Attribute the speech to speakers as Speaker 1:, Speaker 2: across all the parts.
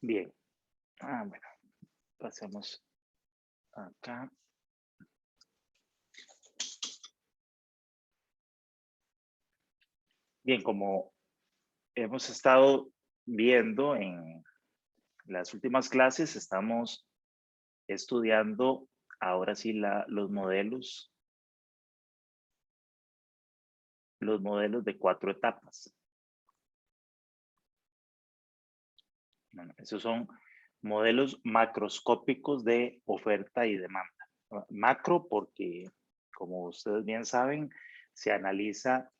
Speaker 1: Bien. Bueno, pasemos acá. Bien, como hemos estado viendo en las últimas clases, estamos estudiando ahora sí los modelos de 4 etapas. Bueno, esos son modelos macroscópicos de oferta y demanda. Macro porque, como ustedes bien saben, se analiza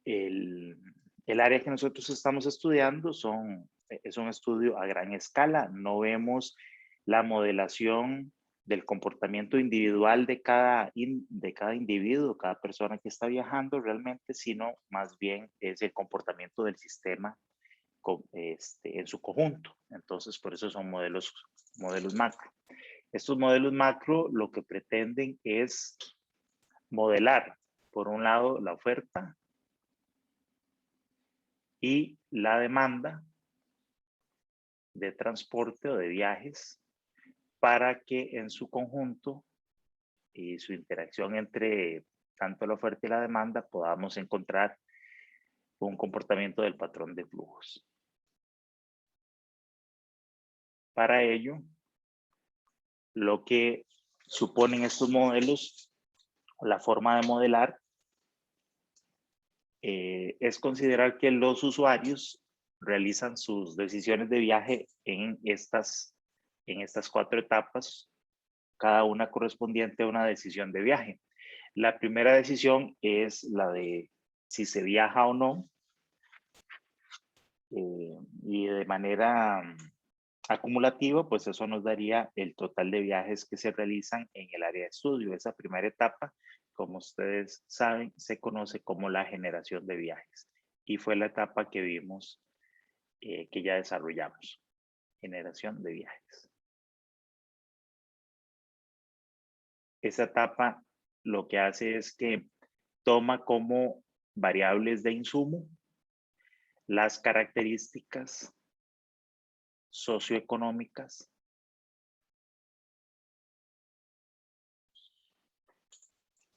Speaker 1: el área que nosotros estamos estudiando, es un estudio a gran escala. No vemos la modelación del comportamiento individual de cada individuo, cada persona que está viajando realmente, sino más bien es el comportamiento del sistema en su conjunto. Entonces, por eso son modelos macro. Estos modelos macro lo que pretenden es modelar, por un lado, la oferta y la demanda de transporte o de viajes para que en su conjunto y su interacción entre tanto la oferta y la demanda podamos encontrar un comportamiento del patrón de flujos. Para ello, lo que suponen estos modelos, la forma de modelar, es considerar que los usuarios realizan sus decisiones de viaje en estas 4 etapas, cada una correspondiente a una decisión de viaje. La primera decisión es la de si se viaja o no, y de manera acumulativa, pues eso nos daría el total de viajes que se realizan en el área de estudio. Esa primera etapa, como ustedes saben, se conoce como la generación de viajes y fue la etapa que vimos que ya desarrollamos, generación de viajes. Esa etapa lo que hace es que toma como variables de insumo las características socioeconómicas,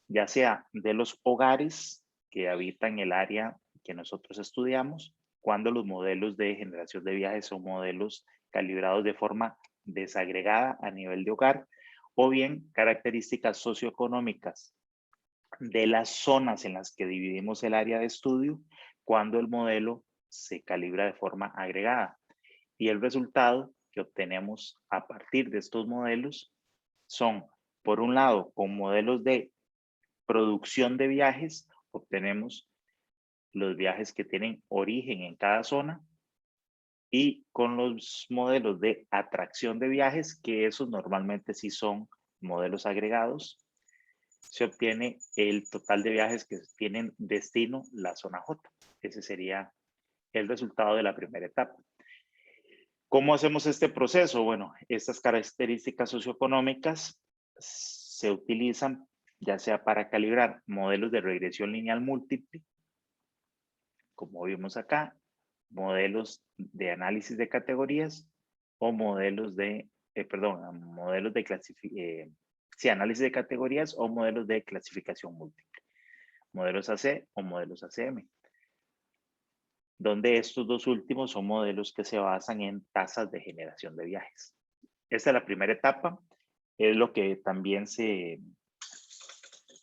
Speaker 1: ya sea de los hogares que habitan el área que nosotros estudiamos, cuando los modelos de generación de viajes son modelos calibrados de forma desagregada a nivel de hogar, o bien características socioeconómicas de las zonas en las que dividimos el área de estudio, cuando el modelo se calibra de forma agregada. Y el resultado que obtenemos a partir de estos modelos son, por un lado, con modelos de producción de viajes, obtenemos los viajes que tienen origen en cada zona, y con los modelos de atracción de viajes, que esos normalmente sí son modelos agregados, se obtiene el total de viajes que tienen destino la zona J. Ese sería el resultado de la primera etapa. ¿Cómo hacemos este proceso? Bueno, estas características socioeconómicas se utilizan ya sea para calibrar modelos de regresión lineal múltiple, como vimos acá, modelos de análisis de categorías o modelos de, análisis de categorías o modelos de clasificación múltiple, modelos AC o modelos ACM, donde estos dos últimos son modelos que se basan en tasas de generación de viajes. Esta es la primera etapa, es lo que también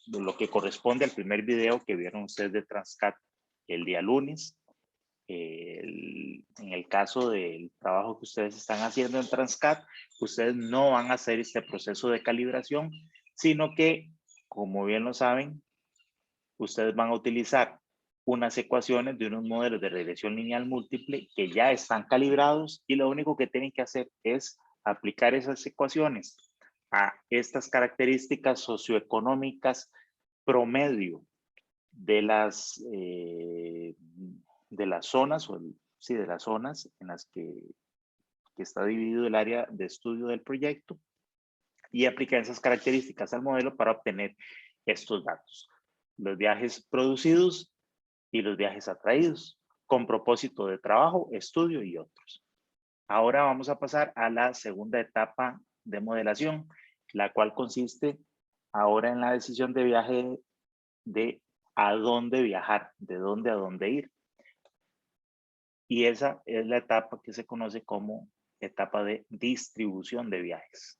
Speaker 1: lo que corresponde al primer video que vieron ustedes de Transcat el día lunes. En el caso del trabajo que ustedes están haciendo en Transcat, ustedes no van a hacer este proceso de calibración, sino que, como bien lo saben, ustedes van a utilizar unas ecuaciones de unos modelos de regresión lineal múltiple que ya están calibrados, y lo único que tienen que hacer es aplicar esas ecuaciones a estas características socioeconómicas promedio de las zonas, de las zonas en las que está dividido el área de estudio del proyecto, y aplicar esas características al modelo para obtener estos datos: los viajes producidos y los viajes atraídos, con propósito de trabajo, estudio y otros. Ahora vamos a pasar a la segunda etapa de modelación, la cual consiste ahora en la decisión de viaje de a dónde viajar, de dónde a dónde ir. Y esa es la etapa que se conoce como etapa de distribución de viajes.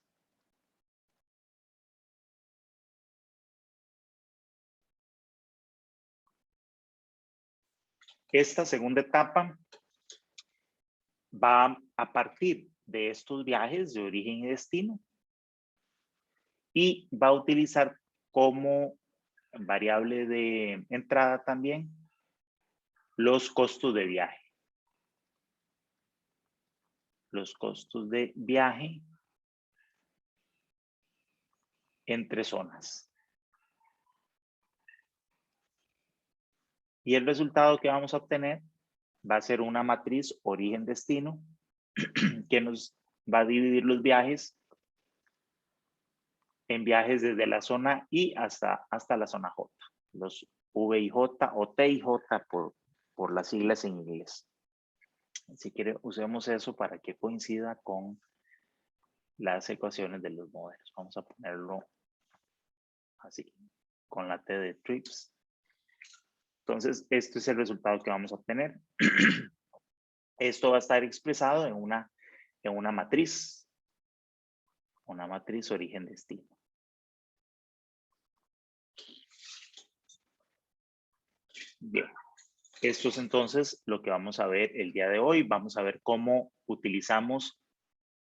Speaker 1: Esta segunda etapa va a partir de estos viajes de origen y destino y va a utilizar como variable de entrada también los costos de viaje. Los costos de viaje entre zonas. Y el resultado que vamos a obtener va a ser una matriz origen-destino que nos va a dividir los viajes en viajes desde la zona I hasta la zona J. Los VIJ o TIJ por las siglas en inglés. Si quiere, usemos eso para que coincida con las ecuaciones de los modelos. Vamos a ponerlo así, con la T de trips. Entonces, este es el resultado que vamos a obtener. Esto va a estar expresado en una matriz origen-destino. Bien, esto es entonces lo que vamos a ver el día de hoy. Vamos a ver cómo utilizamos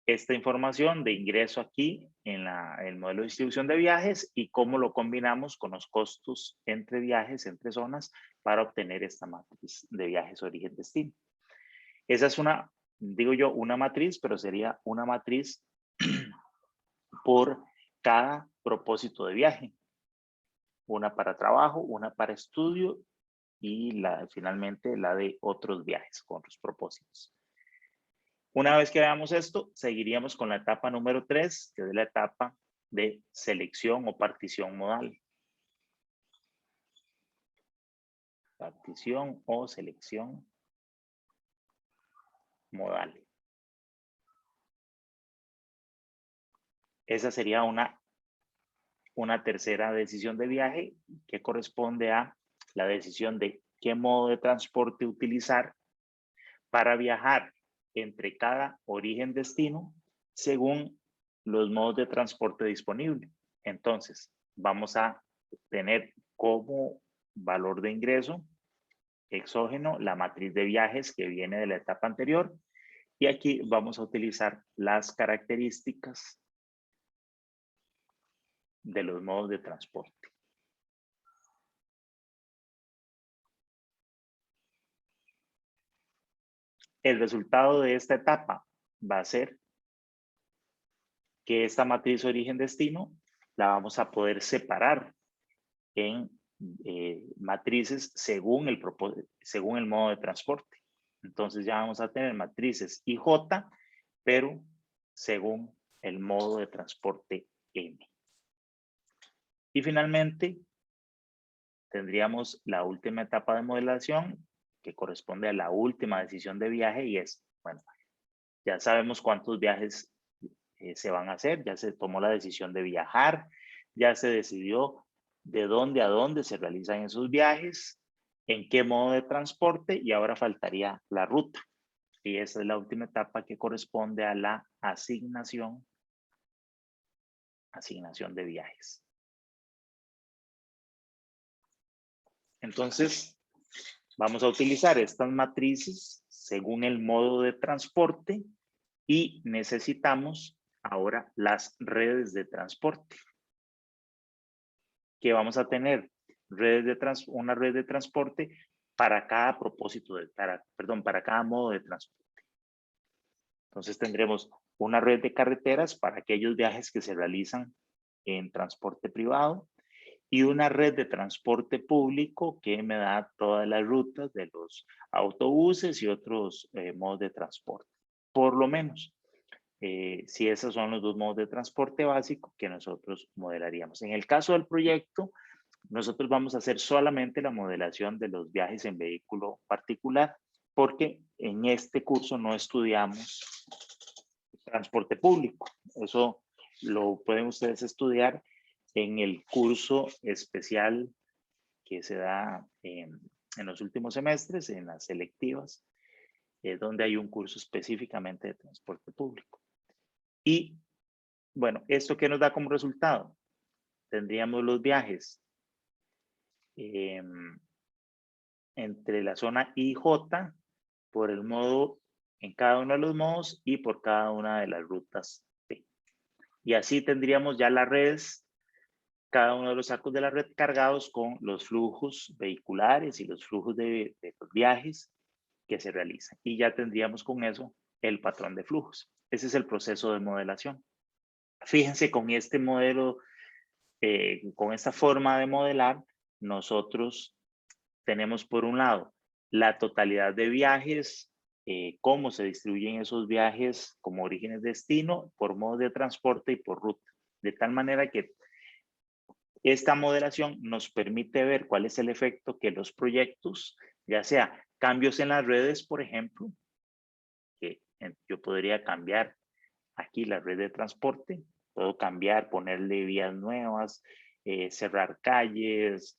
Speaker 1: esta información de ingreso aquí en el modelo de distribución de viajes y cómo lo combinamos con los costos entre viajes, entre zonas, para obtener esta matriz de viajes origen-destino. Esa es digo yo, una matriz, pero sería una matriz por cada propósito de viaje. Una para trabajo, una para estudio y finalmente la de otros viajes con otros propósitos. Una vez que veamos esto, seguiríamos con la etapa número 3, que es la etapa de selección o partición modal. Partición o selección modal. Esa sería una tercera decisión de viaje que corresponde a la decisión de qué modo de transporte utilizar para viajar entre cada origen-destino según los modos de transporte disponibles. Entonces, vamos a tener como valor de ingreso exógeno la matriz de viajes que viene de la etapa anterior y aquí vamos a utilizar las características de los modos de transporte. El resultado de esta etapa va a ser que esta matriz origen-destino la vamos a poder separar en matrices según el modo de transporte. Entonces ya vamos a tener matrices IJ, pero según el modo de transporte M. Y finalmente, tendríamos la última etapa de modelación que corresponde a la última decisión de viaje y es, bueno, ya sabemos cuántos viajes se van a hacer, ya se tomó la decisión de viajar, ya se decidió de dónde a dónde se realizan esos viajes, en qué modo de transporte y ahora faltaría la ruta. Y esa es la última etapa que corresponde a la asignación de viajes. Entonces, vamos a utilizar estas matrices según el modo de transporte y necesitamos ahora las redes de transporte. Que vamos a tener una red de transporte para cada para cada modo de transporte. Entonces tendremos una red de carreteras para aquellos viajes que se realizan en transporte privado y una red de transporte público que me da todas las rutas de los autobuses y otros modos de transporte. Por lo menos, si esos son los dos modos de transporte básico que nosotros modelaríamos. En el caso del proyecto, nosotros vamos a hacer solamente la modelación de los viajes en vehículo particular, porque en este curso no estudiamos transporte público. Eso lo pueden ustedes estudiar en el curso especial que se da en los últimos semestres, en las selectivas, donde hay un curso específicamente de transporte público. Y bueno, ¿esto qué nos da como resultado? Tendríamos los viajes entre la zona I y J por el modo en cada uno de los modos y por cada una de las rutas P. Y así tendríamos ya las redes, cada uno de los sacos de la red cargados con los flujos vehiculares y los flujos de los viajes que se realizan. Y ya tendríamos con eso el patrón de flujos. Ese es el proceso de modelación. Fíjense, con este modelo, con esta forma de modelar, nosotros tenemos por un lado la totalidad de viajes, cómo se distribuyen esos viajes como orígenes destino, por modos de transporte y por ruta. De tal manera que esta modelación nos permite ver cuál es el efecto que los proyectos, ya sea cambios en las redes, por ejemplo, que yo podría cambiar aquí la red de transporte, puedo cambiar, ponerle vías nuevas, cerrar calles,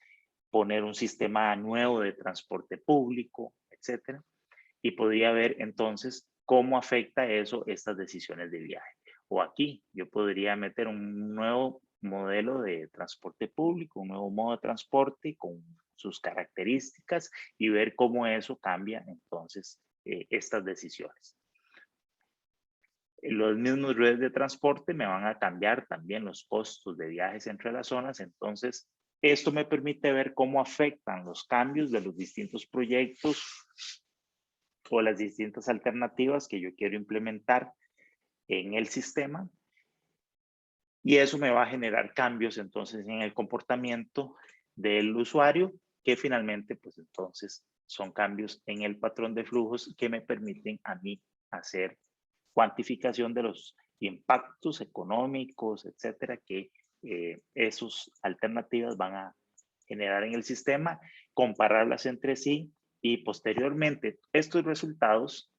Speaker 1: poner un sistema nuevo de transporte público, etcétera. Y podría ver entonces cómo afecta eso estas decisiones de viaje. O aquí yo podría meter un nuevo modelo de transporte público, un nuevo modo de transporte con sus características y ver cómo eso cambia entonces estas decisiones. Los mismos redes de transporte me van a cambiar también los costos de viajes entre las zonas, entonces esto me permite ver cómo afectan los cambios de los distintos proyectos o las distintas alternativas que yo quiero implementar en el sistema. Y eso me va a generar cambios entonces en el comportamiento del usuario, que finalmente pues entonces son cambios en el patrón de flujos que me permiten a mí hacer cuantificación de los impactos económicos, etcétera, que esas alternativas van a generar en el sistema, compararlas entre sí y posteriormente estos resultados,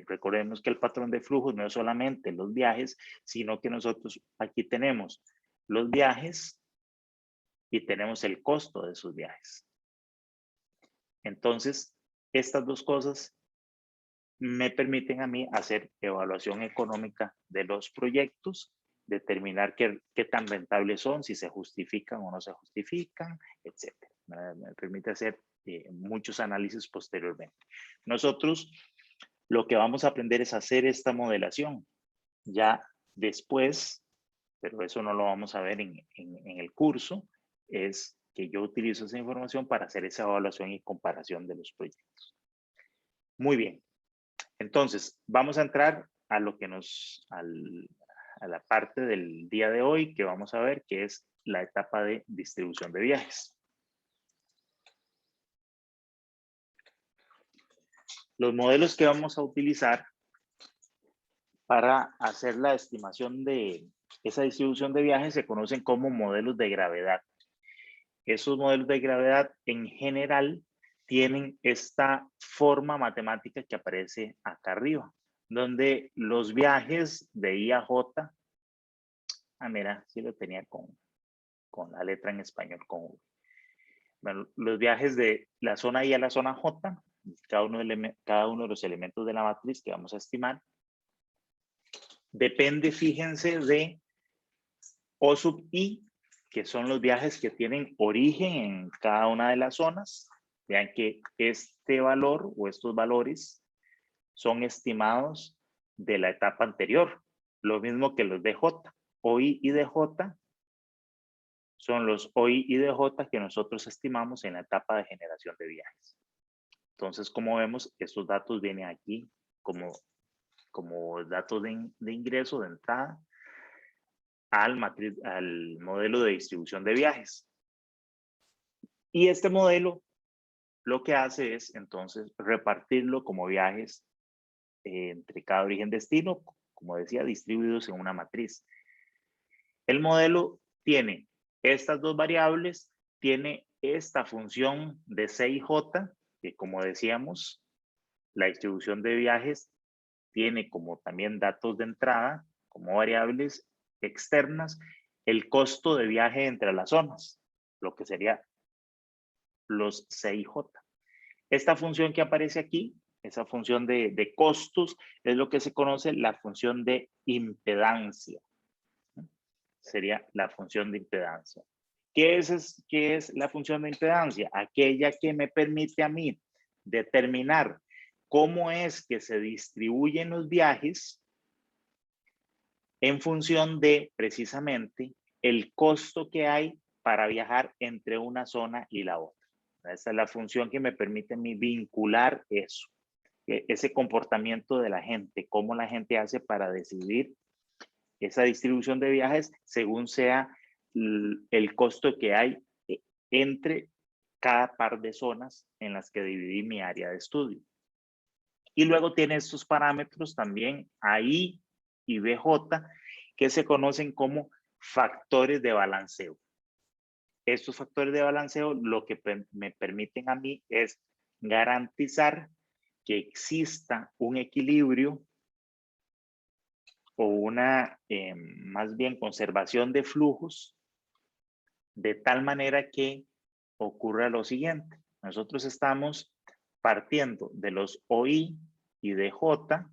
Speaker 1: recordemos que el patrón de flujos no es solamente los viajes, sino que nosotros aquí tenemos los viajes y tenemos el costo de esos viajes. Entonces, estas dos cosas me permiten a mí hacer evaluación económica de los proyectos, determinar qué tan rentables son, si se justifican o no se justifican, etc. Me permite hacer muchos análisis posteriormente. Nosotros lo que vamos a aprender es hacer esta modelación. Ya después, pero eso no lo vamos a ver en el curso, es que yo utilizo esa información para hacer esa evaluación y comparación de los proyectos. Muy bien. Entonces, vamos a entrar a lo que a la parte del día de hoy que vamos a ver, que es la etapa de distribución de viajes. Los modelos que vamos a utilizar para hacer la estimación de esa distribución de viajes se conocen como modelos de gravedad. Esos modelos de gravedad en general tienen esta forma matemática que aparece acá arriba, donde los viajes de I a J, mira, sí lo tenía con la letra en español, con V. Bueno, los viajes de la zona I a la zona J, cada uno de los elementos de la matriz que vamos a estimar, depende, fíjense, de O sub I, que son los viajes que tienen origen en cada una de las zonas. Vean que este valor o estos valores son estimados de la etapa anterior. Lo mismo que los DJ. OI y DJ son los OI y DJ que nosotros estimamos en la etapa de generación de viajes. Entonces, como vemos, estos datos vienen aquí como datos de ingreso, de entrada, al modelo de distribución de viajes. Y este modelo lo que hace es entonces repartirlo como viajes entre cada origen-destino, como decía, distribuidos en una matriz. El modelo tiene estas dos variables, tiene esta función de C y J, que como decíamos, la distribución de viajes tiene como también datos de entrada, como variables externas, el costo de viaje entre las zonas, lo que sería los CIJ. Esta función que aparece aquí, esa función de costos, es lo que se conoce la función de impedancia. Sería la función de impedancia. ¿Qué es la función de impedancia? Aquella que me permite a mí determinar cómo es que se distribuyen los viajes en función de, precisamente, el costo que hay para viajar entre una zona y la otra. Esa es la función que me permite a mí vincular eso, ese comportamiento de la gente, cómo la gente hace para decidir esa distribución de viajes según sea el costo que hay entre cada par de zonas en las que dividí mi área de estudio. Y luego tiene estos parámetros también AI y BJ que se conocen como factores de balanceo. Estos factores de balanceo lo que me permiten a mí es garantizar que exista un equilibrio o una más bien conservación de flujos de tal manera que ocurra lo siguiente. Nosotros estamos partiendo de los OI y de J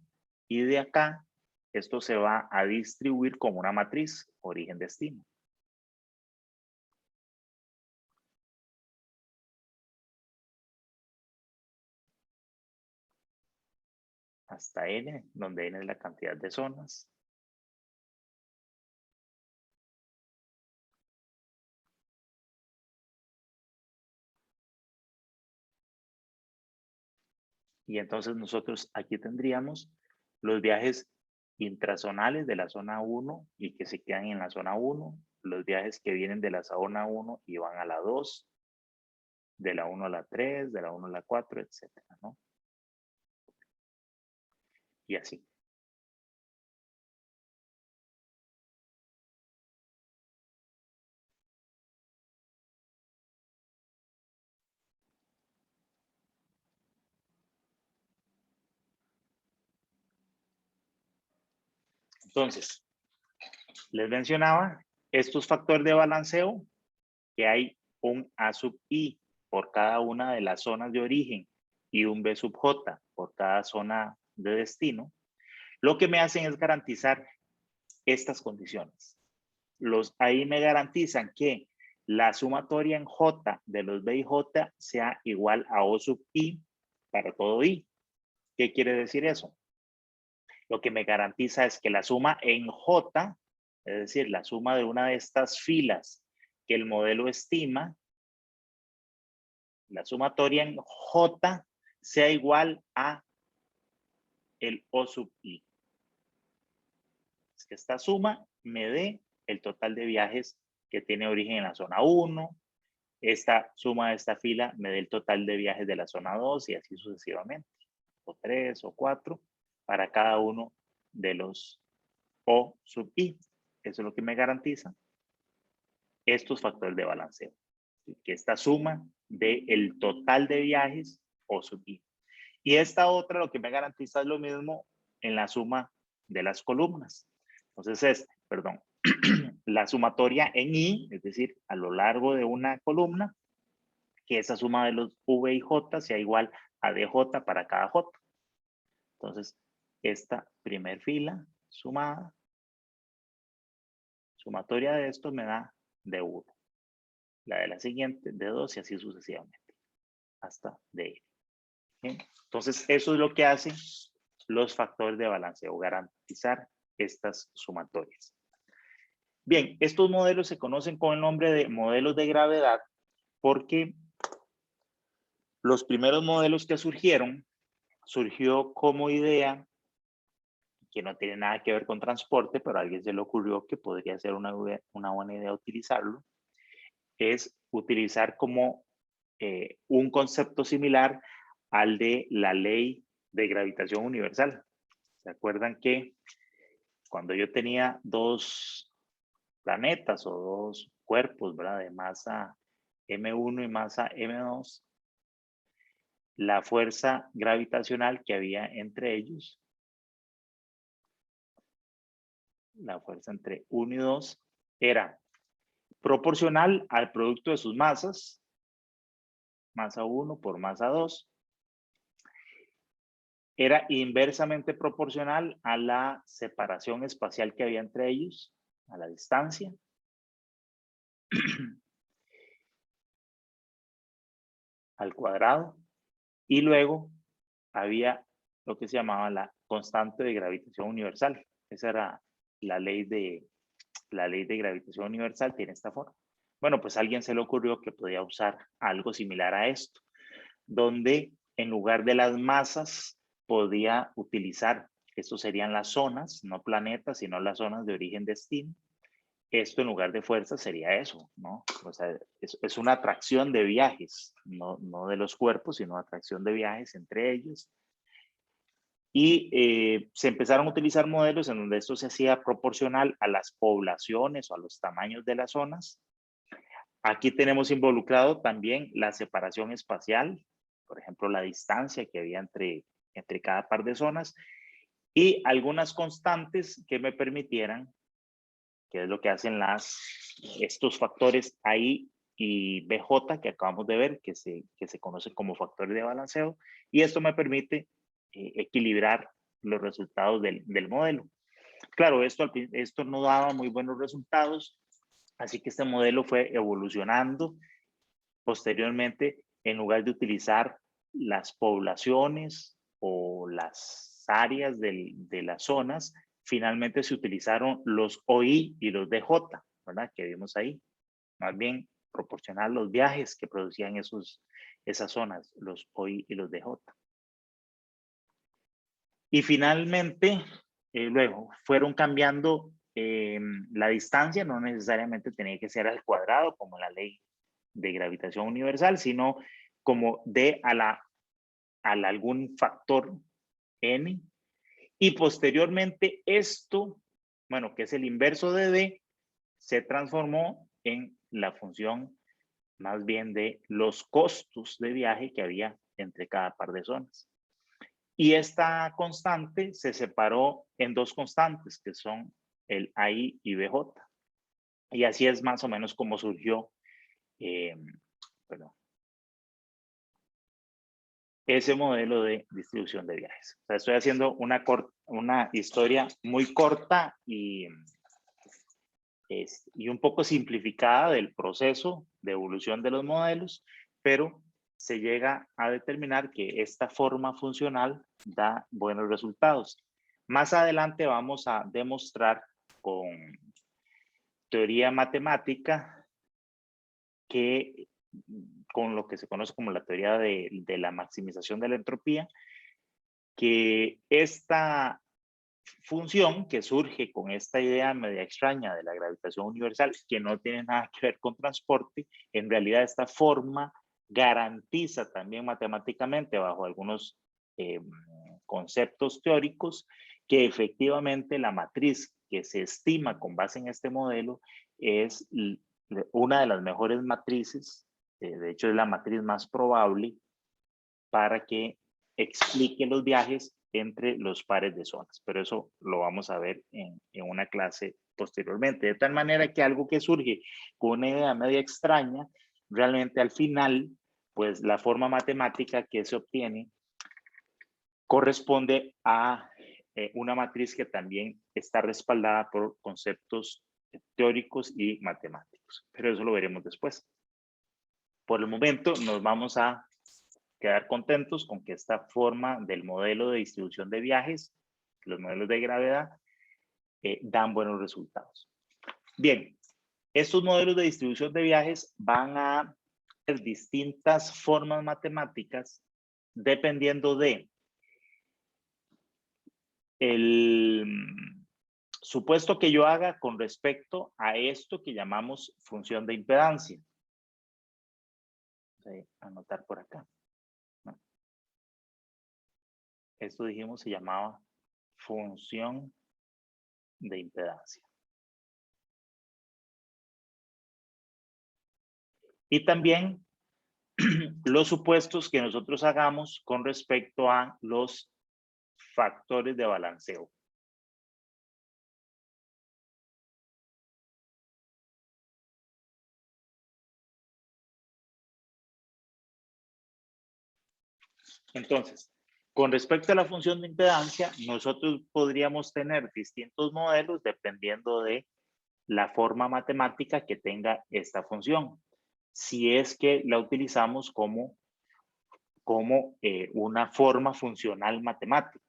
Speaker 1: y de acá esto se va a distribuir como una matriz origen-destino. Hasta N, donde N es la cantidad de zonas. Y entonces nosotros aquí tendríamos los viajes intrazonales de la zona 1 y que se quedan en la zona 1, los viajes que vienen de la zona 1 y van a la 2, de la 1 a la 3, de la 1 a la 4, etcétera, ¿no? Y así. Entonces, les mencionaba estos factores de balanceo, que hay un A sub I por cada una de las zonas de origen y un B sub J por cada zona de destino, lo que me hacen es garantizar estas condiciones. Los ahí me garantizan que la sumatoria en J de los B y J sea igual a O sub I para todo I. ¿Qué quiere decir eso? Lo que me garantiza es que la suma en J, es decir, la suma de una de estas filas que el modelo estima, la sumatoria en J sea igual a el O sub I. Es que esta suma me dé el total de viajes que tiene origen en la zona 1, esta suma de esta fila me dé el total de viajes de la zona 2 y así sucesivamente, o 3 o 4 para cada uno de los O sub I. Eso es lo que me garantiza estos factores de balanceo, que esta suma de el total de viajes O sub I. Y esta otra lo que me garantiza es lo mismo en la suma de las columnas. Entonces es, perdón, la sumatoria en I, es decir, a lo largo de una columna, que esa suma de los V y J sea igual a DJ para cada J. Entonces, esta primer fila sumada, sumatoria de esto me da de 1. La de la siguiente de 2 y así sucesivamente, hasta de N. Entonces, eso es lo que hacen los factores de balanceo, garantizar estas sumatorias. Bien, estos modelos se conocen con el nombre de modelos de gravedad porque los primeros modelos que surgió como idea, que no tiene nada que ver con transporte, pero a alguien se le ocurrió que podría ser una buena idea utilizarlo, es utilizar como un concepto similar al de la ley de gravitación universal. ¿Se acuerdan que cuando yo tenía dos planetas o dos cuerpos, ¿verdad? De masa M1 y masa M2, la fuerza gravitacional que había entre ellos la fuerza entre 1 y 2 era proporcional al producto de sus masas, masa 1 por masa 2, era inversamente proporcional a la separación espacial que había entre ellos, a la distancia. Al cuadrado. Y luego había lo que se llamaba la constante de gravitación universal. Esa era la ley de gravitación universal, tiene esta forma. Bueno, pues a alguien se le ocurrió que podía usar algo similar a esto, donde en lugar de las masas podía utilizar, estos serían las zonas, no planetas, sino las zonas de origen-destino. Esto en lugar de fuerza sería eso, ¿no? O sea, es una atracción de viajes, no de los cuerpos, sino atracción de viajes entre ellos. Y se empezaron a utilizar modelos en donde esto se hacía proporcional a las poblaciones o a los tamaños de las zonas. Aquí tenemos involucrado también la separación espacial, por ejemplo, la distancia que había entre cada par de zonas, y algunas constantes que me permitieran, que es lo que hacen estos factores AI y BJ que acabamos de ver, que se conocen como factores de balanceo, y esto me permite equilibrar los resultados del modelo. Claro, esto no daba muy buenos resultados, así que este modelo fue evolucionando. Posteriormente, en lugar de utilizar las poblaciones o las áreas de las zonas, finalmente se utilizaron los OI y los DJ, ¿verdad? Que vimos ahí. Más bien, proporcionar los viajes que producían esas zonas, los OI y los DJ. Y finalmente, luego, fueron cambiando la distancia, no necesariamente tenía que ser al cuadrado, como la ley de gravitación universal, sino como d a algún factor n. Y posteriormente esto, bueno, que es el inverso de d, se transformó en la función más bien de los costos de viaje que había entre cada par de zonas. Y esta constante se separó en dos constantes, que son el AI y BJ. Y así es más o menos como surgió ese modelo de distribución de viajes. O sea, estoy haciendo una historia muy corta y un poco simplificada del proceso de evolución de los modelos, pero se llega a determinar que esta forma funcional da buenos resultados. Más adelante vamos a demostrar con teoría matemática que con lo que se conoce como la teoría de la maximización de la entropía, que esta función que surge con esta idea media extraña de la gravitación universal, que no tiene nada que ver con transporte, en realidad esta forma garantiza también matemáticamente, bajo algunos conceptos teóricos, que efectivamente la matriz que se estima con base en este modelo es una de las mejores matrices, de hecho es la matriz más probable para que explique los viajes entre los pares de zonas, pero eso lo vamos a ver en una clase posteriormente. De tal manera que algo que surge con una idea media extraña, realmente al final, pues la forma matemática que se obtiene corresponde a una matriz que también está respaldada por conceptos teóricos y matemáticos, pero eso lo veremos después. Por el momento nos vamos a quedar contentos con que esta forma del modelo de distribución de viajes, los modelos de gravedad, dan buenos resultados. Bien, estos modelos de distribución de viajes van a tener distintas formas matemáticas dependiendo de el supuesto que yo haga con respecto a esto que llamamos función de impedancia. Voy a anotar por acá. Esto dijimos se llamaba función de impedancia. Y también los supuestos que nosotros hagamos con respecto a los factores de balanceo. Entonces, con respecto a la función de impedancia, nosotros podríamos tener distintos modelos dependiendo de la forma matemática que tenga esta función. Si es que la utilizamos como una forma funcional matemática.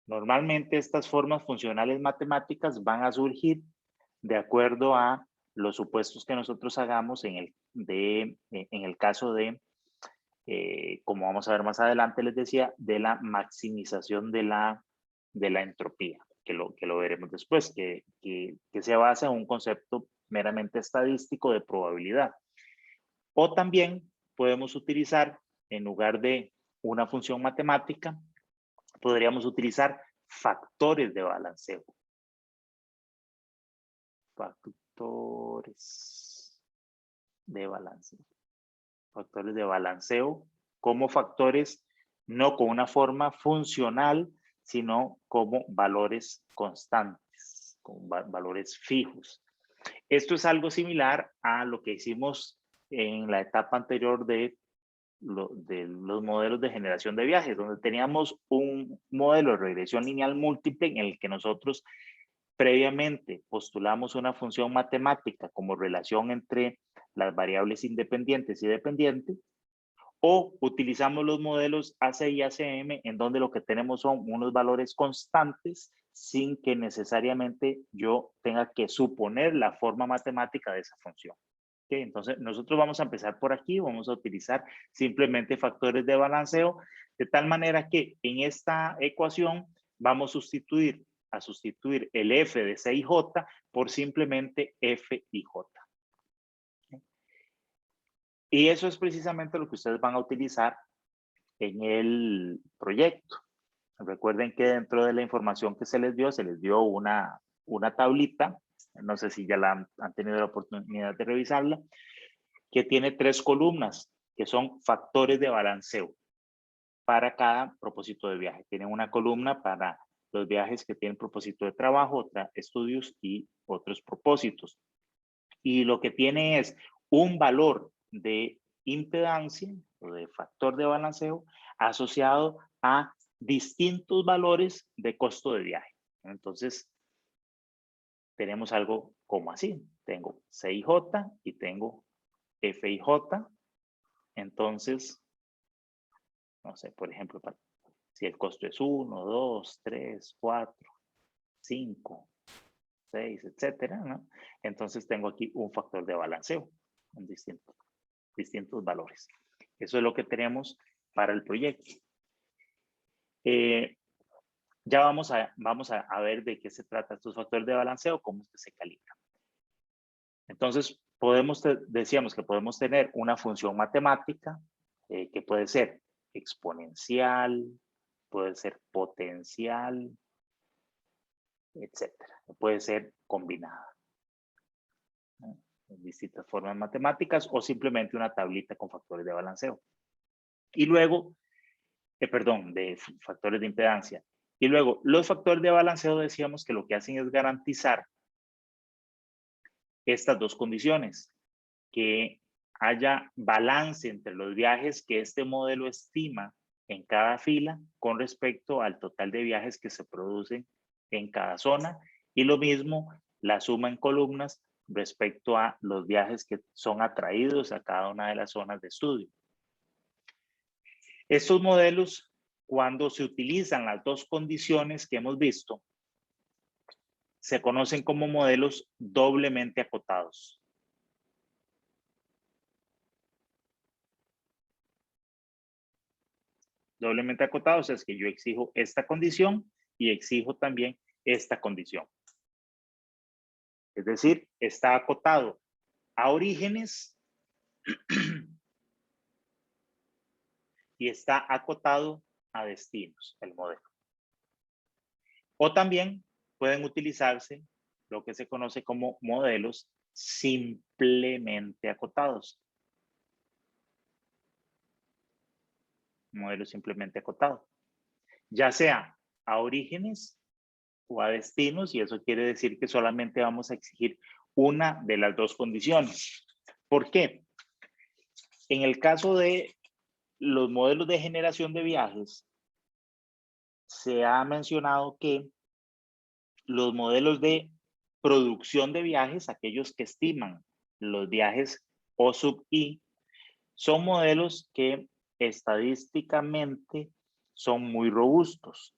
Speaker 1: Normalmente estas formas funcionales matemáticas van a surgir de acuerdo a los supuestos que nosotros hagamos en el caso de, como vamos a ver más adelante, les decía, de la maximización de la entropía, que lo veremos después, que se basa en un concepto meramente estadístico de probabilidad. O también podemos utilizar, en lugar de una función matemática, podríamos utilizar factores de balanceo. Factores de balanceo. Factores de balanceo como factores no con una forma funcional, sino como valores constantes, con valores fijos. Esto es algo similar a lo que hicimos en la etapa anterior de los modelos de generación de viajes, donde teníamos un modelo de regresión lineal múltiple en el que nosotros previamente postulamos una función matemática como relación entre las variables independientes y dependientes, o utilizamos los modelos AC y ACM en donde lo que tenemos son unos valores constantes sin que necesariamente yo tenga que suponer la forma matemática de esa función. ¿Okay? Entonces, nosotros vamos a empezar por aquí, vamos a utilizar simplemente factores de balanceo, de tal manera que en esta ecuación vamos a sustituir el f de C y J por simplemente F y J. Y eso es precisamente lo que ustedes van a utilizar en el proyecto. Recuerden que dentro de la información que se les dio una tablita, no sé si ya han tenido la oportunidad de revisarla, que tiene 3 columnas, que son factores de balanceo para cada propósito de viaje. Tienen una columna para los viajes que tienen propósito de trabajo, otra estudios y otros propósitos. Y lo que tiene es un valor de impedancia o de factor de balanceo asociado a distintos valores de costo de viaje. Entonces, tenemos algo como así. Tengo CIJ y tengo FIJ. Entonces, no sé, por ejemplo, si el costo es 1, 2, 3, 4, 5, 6, etcétera, ¿no? Entonces tengo aquí un factor de balanceo en distintos valores. Eso es lo que tenemos para el proyecto. Ya vamos a ver de qué se trata estos factores de balanceo, cómo es que se calibran. Entonces, decíamos que podemos tener una función matemática que puede ser exponencial, puede ser potencial, etcétera. Puede ser combinada, ¿no? En distintas formas matemáticas o simplemente una tablita con factores de balanceo. Y luego, de factores de impedancia. Y luego, los factores de balanceo decíamos que lo que hacen es garantizar estas dos condiciones, que haya balance entre los viajes que este modelo estima en cada fila con respecto al total de viajes que se producen en cada zona, y lo mismo la suma en columnas respecto a los viajes que son atraídos a cada una de las zonas de estudio. Estos modelos, cuando se utilizan las dos condiciones que hemos visto, se conocen como modelos doblemente acotados. Doblemente acotados es que yo exijo esta condición y exijo también esta condición. Es decir, está acotado a orígenes y está acotado a destinos, el modelo. O también pueden utilizarse lo que se conoce como modelos simplemente acotados. Modelo simplemente acotado. Ya sea a orígenes o a destinos, y eso quiere decir que solamente vamos a exigir una de las dos condiciones. ¿Por qué? En el caso de los modelos de generación de viajes, se ha mencionado que los modelos de producción de viajes, aquellos que estiman los viajes O sub I, son modelos que estadísticamente son muy robustos.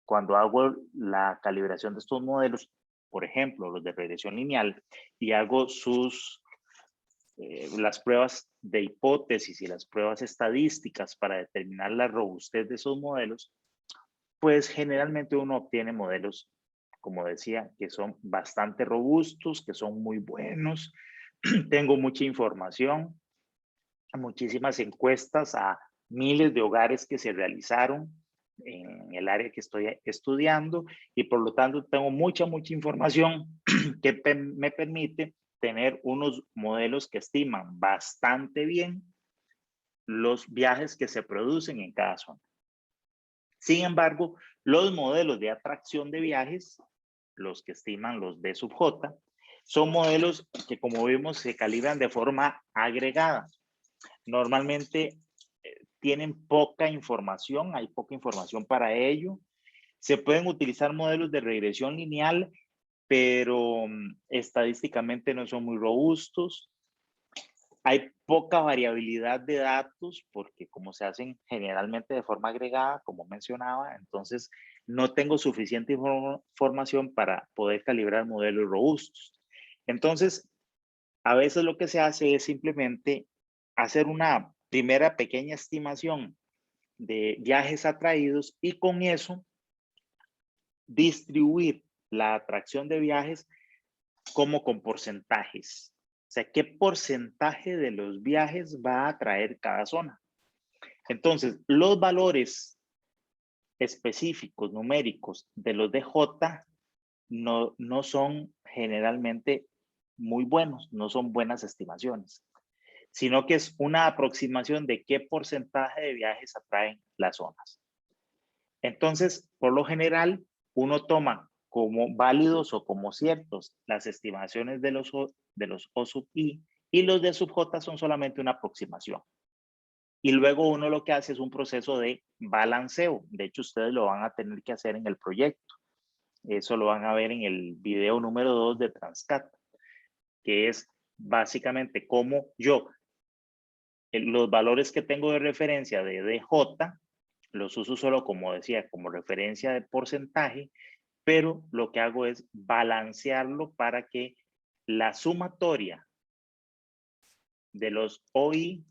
Speaker 1: Cuando hago la calibración de estos modelos, por ejemplo, los de regresión lineal, y hago las pruebas de hipótesis y las pruebas estadísticas para determinar la robustez de esos modelos, pues generalmente uno obtiene modelos, como decía, que son bastante robustos, que son muy buenos. Tengo mucha información, muchísimas encuestas a miles de hogares que se realizaron en el área que estoy estudiando y por lo tanto tengo mucha información que me permite tener unos modelos que estiman bastante bien los viajes que se producen en cada zona. Sin embargo, los modelos de atracción de viajes, los que estiman los D sub J, son modelos que, como vimos, se calibran de forma agregada. Normalmente tienen poca información, hay poca información para ello. Se pueden utilizar modelos de regresión lineal, pero estadísticamente no son muy robustos. Hay poca variabilidad de datos porque como se hacen generalmente de forma agregada, como mencionaba, entonces no tengo suficiente información para poder calibrar modelos robustos. Entonces, a veces lo que se hace es simplemente hacer una primera pequeña estimación de viajes atraídos y con eso distribuir la atracción de viajes como con porcentajes. O sea, ¿qué porcentaje de los viajes va a atraer cada zona? Entonces, los valores específicos, numéricos de los DJ no son generalmente muy buenos, no son buenas estimaciones, sino que es una aproximación de qué porcentaje de viajes atraen las zonas. Entonces, por lo general, uno toma como válidos o como ciertos las estimaciones de los O sub I y los de sub J son solamente una aproximación. Y luego uno lo que hace es un proceso de balanceo. De hecho, ustedes lo van a tener que hacer en el proyecto. Eso lo van a ver en el video número 2 de Transcat, que es básicamente cómo yo, los valores que tengo de referencia de DJ, los uso solo, como decía, como referencia de porcentaje, pero lo que hago es balancearlo para que la sumatoria de los OI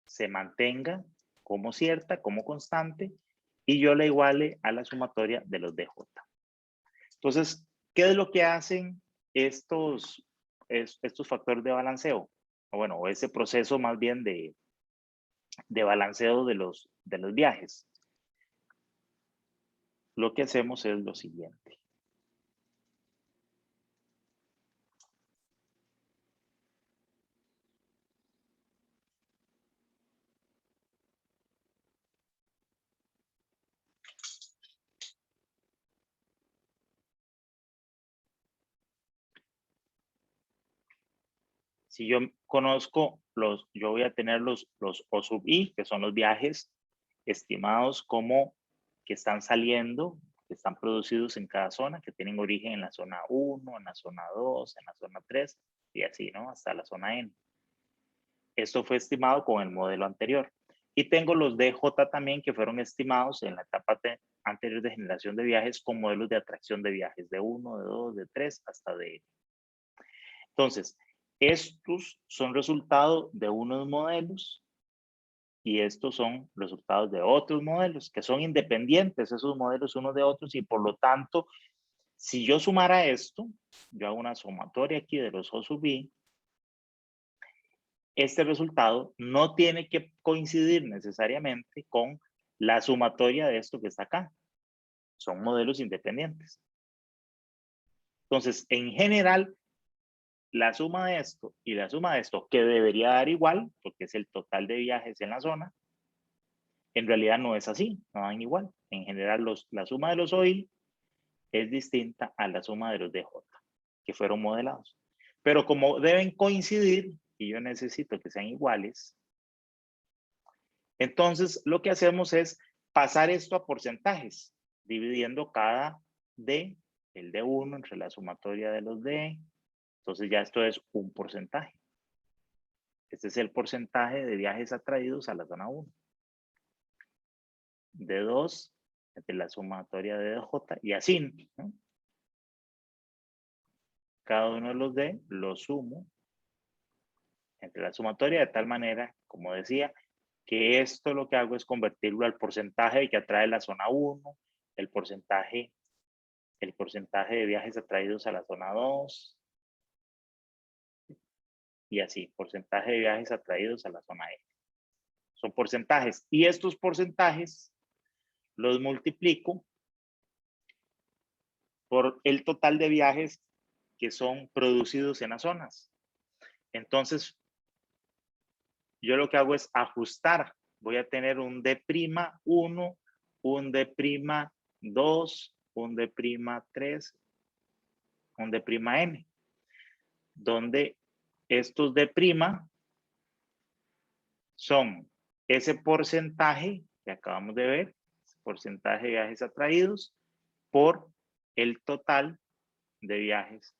Speaker 1: se mantenga como cierta, como constante, y yo la iguale a la sumatoria de los DJ. Entonces, ¿qué es lo que hacen estos factores de balanceo? O bueno, ese proceso más bien de balanceo de los viajes. Lo que hacemos es lo siguiente. Si yo conozco yo voy a tener los O sub I, que son los viajes estimados como que están saliendo, que están producidos en cada zona, que tienen origen en la zona 1, en la zona 2, en la zona 3, y así, ¿no? Hasta la zona N. Esto fue estimado con el modelo anterior. Y tengo los DJ también que fueron estimados en la etapa anterior de generación de viajes con modelos de atracción de viajes de 1, de 2, de 3 hasta de N. Entonces, estos son resultados de unos modelos y estos son resultados de otros modelos que son independientes, esos modelos unos de otros, y por lo tanto, si yo sumara esto, yo hago una sumatoria aquí de los O sub I, este resultado no tiene que coincidir necesariamente con la sumatoria de esto que está acá. Son modelos independientes. Entonces, en general, la suma de esto y la suma de esto, que debería dar igual, porque es el total de viajes en la zona, en realidad no es así, no dan igual. En general, la suma de los OI es distinta a la suma de los DJ. que fueron modelados. Pero como deben coincidir, y yo necesito que sean iguales, entonces lo que hacemos es pasar esto a porcentajes, dividiendo cada D, el D1 entre la sumatoria de los D. Entonces ya esto es un porcentaje. Este es el porcentaje de viajes atraídos a la zona 1. D2 entre la sumatoria de DJ y así, ¿no? Cada uno de los D lo sumo entre la sumatoria de tal manera, como decía, que esto lo que hago es convertirlo al porcentaje que atrae la zona 1, el porcentaje de viajes atraídos a la zona 2, y así, porcentaje de viajes atraídos a la zona E. Son porcentajes. Y estos porcentajes los multiplico por el total de viajes que son producidos en las zonas. Entonces, yo lo que hago es ajustar. Voy a tener un D'1, un D'2, un D'3, un D'N, donde estos D' son ese porcentaje que acabamos de ver, porcentaje de viajes atraídos por el total de viajes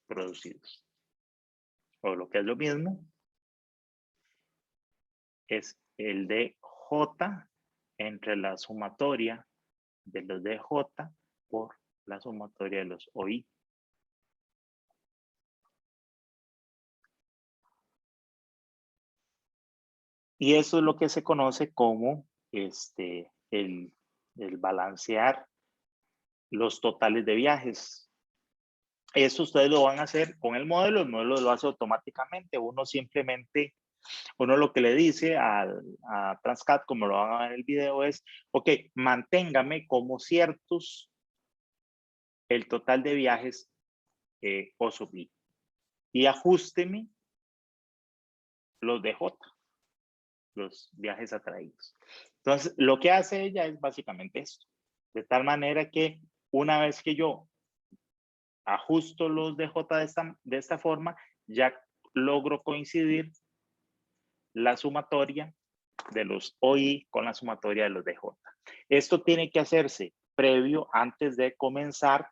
Speaker 1: producidos. O lo que es lo mismo, es el DJ entre la sumatoria de los DJ por la sumatoria de los OI. Y eso es lo que se conoce como el balancear los totales de viajes. Eso ustedes lo van a hacer con el modelo lo hace automáticamente. Uno lo que le dice a Transcat, como lo van a ver en el video, es, ok, manténgame como ciertos el total de viajes O sub I y ajústeme los DJ, los viajes atraídos. Entonces, lo que hace ella es básicamente esto, de tal manera que una vez que yo ajusto los DJ de esta forma, ya logro coincidir la sumatoria de los OI con la sumatoria de los DJ. Esto tiene que hacerse previo antes de comenzar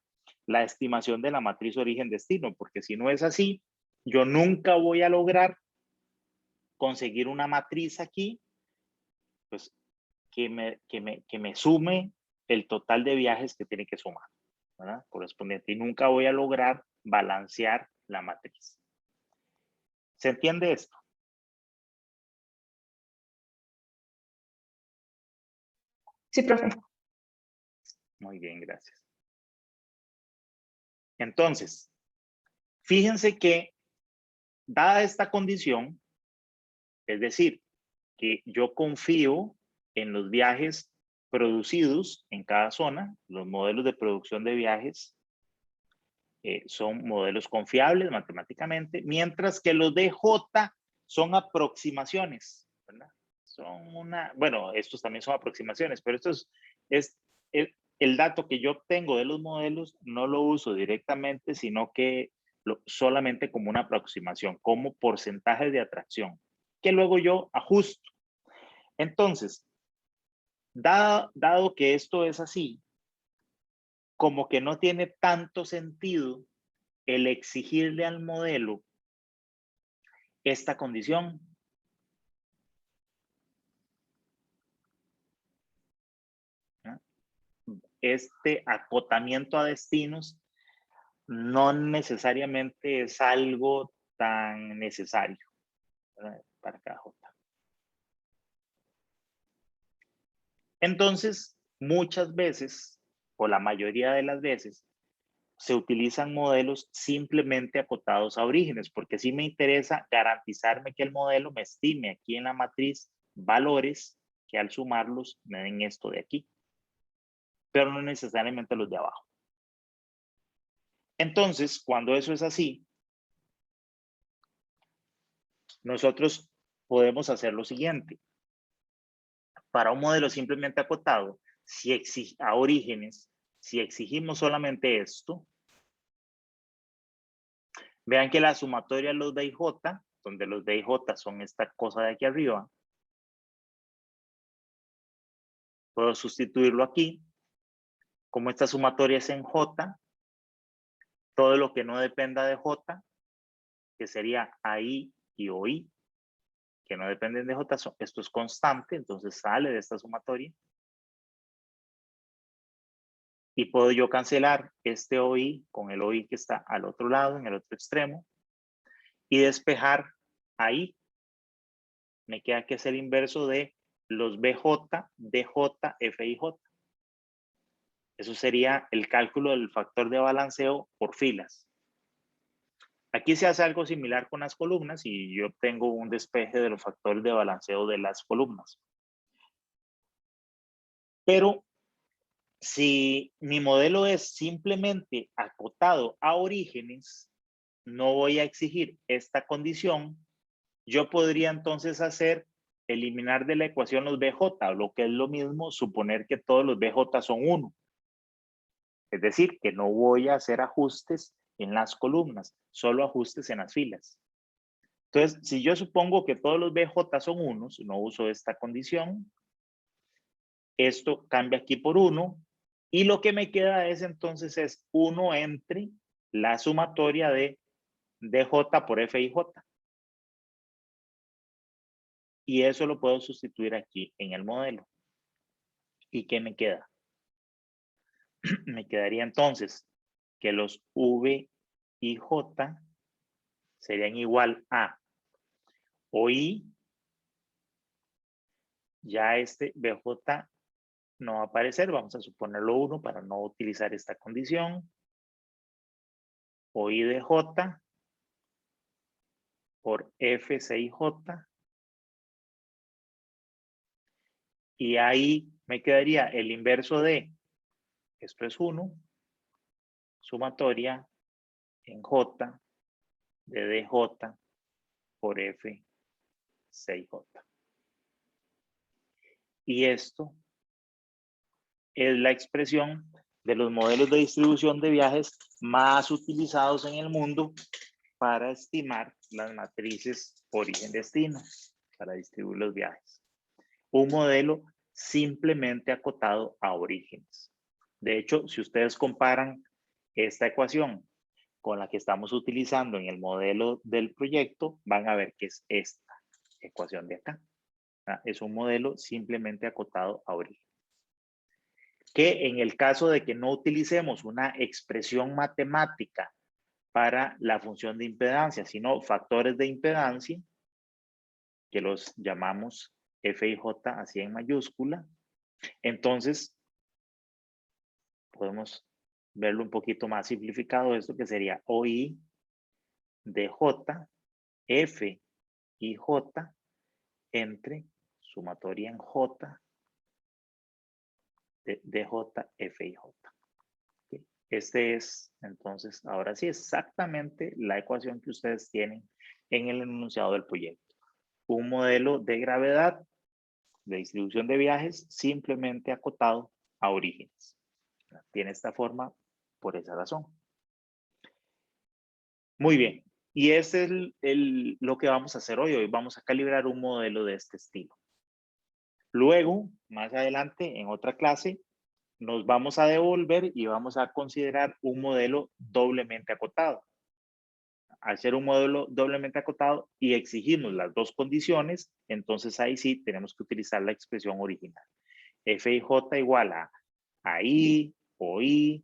Speaker 1: la estimación de la matriz origen-destino, porque si no es así, yo nunca voy a lograr conseguir una matriz aquí, pues, que me sume el total de viajes que tiene que sumar, ¿verdad? Correspondiente, y nunca voy a lograr balancear la matriz. ¿Se entiende esto?
Speaker 2: Sí, profe.
Speaker 1: Muy bien, gracias. Entonces, fíjense que, dada esta condición, es decir, que yo confío en los viajes producidos en cada zona, los modelos de producción de viajes son modelos confiables matemáticamente, mientras que los DJ son aproximaciones, ¿verdad? Bueno, estos también son aproximaciones, pero esto es el dato que yo obtengo de los modelos, no lo uso directamente, sino que solamente como una aproximación, como porcentaje de atracción, que luego yo ajusto. Entonces, dado que esto es así, como que no tiene tanto sentido el exigirle al modelo esta condición. ¿No? Este acotamiento a destinos no necesariamente es algo tan necesario, ¿verdad? Para cada J. Entonces, muchas veces, o la mayoría de las veces, se utilizan modelos simplemente acotados a orígenes, porque sí me interesa garantizarme que el modelo me estime aquí en la matriz valores que al sumarlos me den esto de aquí, pero no necesariamente los de abajo. Entonces, cuando eso es así, nosotros podemos hacer lo siguiente. Para un modelo simplemente acotado, a orígenes, si exigimos solamente esto, Vean que la sumatoria de los D y J, donde los D y J son esta cosa de aquí arriba, puedo sustituirlo aquí. Como esta sumatoria es en J, todo lo que no dependa de J, que sería AI y OI, que no dependen de J, esto es constante, entonces sale de esta sumatoria. Y puedo yo cancelar este OI con el OI que está al otro lado, en el otro extremo, y despejar ahí. Me queda que es el inverso de los BJ, DJ, FIJ. Eso sería el cálculo del factor de balanceo por filas. Aquí se hace algo similar con las columnas y yo obtengo un despeje de los factores de balanceo de las columnas. Pero si mi modelo es simplemente acotado a orígenes, no voy a exigir esta condición. Yo podría entonces eliminar de la ecuación los BJ, lo que es lo mismo, suponer que todos los BJ son 1. Es decir, que no voy a hacer ajustes en las columnas, solo ajustes en las filas. Entonces, si yo supongo que todos los BJ son 1, no uso esta condición, esto cambia aquí por 1, y lo que me queda entonces es 1 entre la sumatoria de DJ por FIJ. Y eso lo puedo sustituir aquí en el modelo. ¿Y qué me queda? Me quedaría entonces que los V y J serían igual a OI, ya este BJ no va a aparecer, vamos a suponerlo 1 para no utilizar esta condición. OI de J por FCIJ. Y ahí me quedaría el inverso de, esto es 1, sumatoria en J de DJ por FCIJ. Y esto es la expresión de los modelos de distribución de viajes más utilizados en el mundo para estimar las matrices origen-destino, para distribuir los viajes. Un modelo simplemente acotado a orígenes. De hecho, si ustedes comparan esta ecuación con la que estamos utilizando en el modelo del proyecto, van a ver que es esta ecuación de acá. Es un modelo simplemente acotado a origen. Que en el caso de que no utilicemos una expresión matemática para la función de impedancia, sino factores de impedancia, que los llamamos F y J así en mayúscula, entonces podemos verlo un poquito más simplificado, esto que sería OI de J, F y J entre sumatoria en J de DJ, F y J. Este es, entonces, ahora sí, exactamente la ecuación que ustedes tienen en el enunciado del proyecto. Un modelo de gravedad, de distribución de viajes, simplemente acotado a orígenes. Tiene esta forma por esa razón. Muy bien. Y ese es lo que vamos a hacer hoy. Hoy vamos a calibrar un modelo de este estilo. Luego, más adelante, en otra clase, nos vamos a devolver y vamos a considerar un modelo doblemente acotado. Al ser un modelo doblemente acotado y exigimos las dos condiciones, entonces ahí sí tenemos que utilizar la expresión original. F y J igual a I, OI,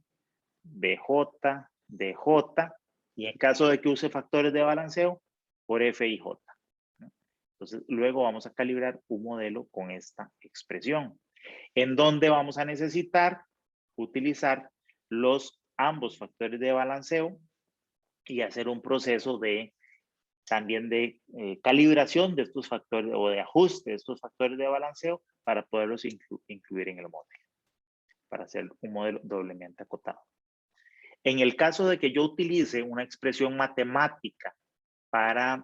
Speaker 1: BJ, DJ, y en caso de que use factores de balanceo, por F y J. Entonces, luego vamos a calibrar un modelo con esta expresión, en donde vamos a necesitar utilizar ambos factores de balanceo y hacer un proceso también de calibración de estos factores o de ajuste de estos factores de balanceo para poderlos incluir en el modelo, para hacer un modelo doblemente acotado. En el caso de que yo utilice una expresión matemática para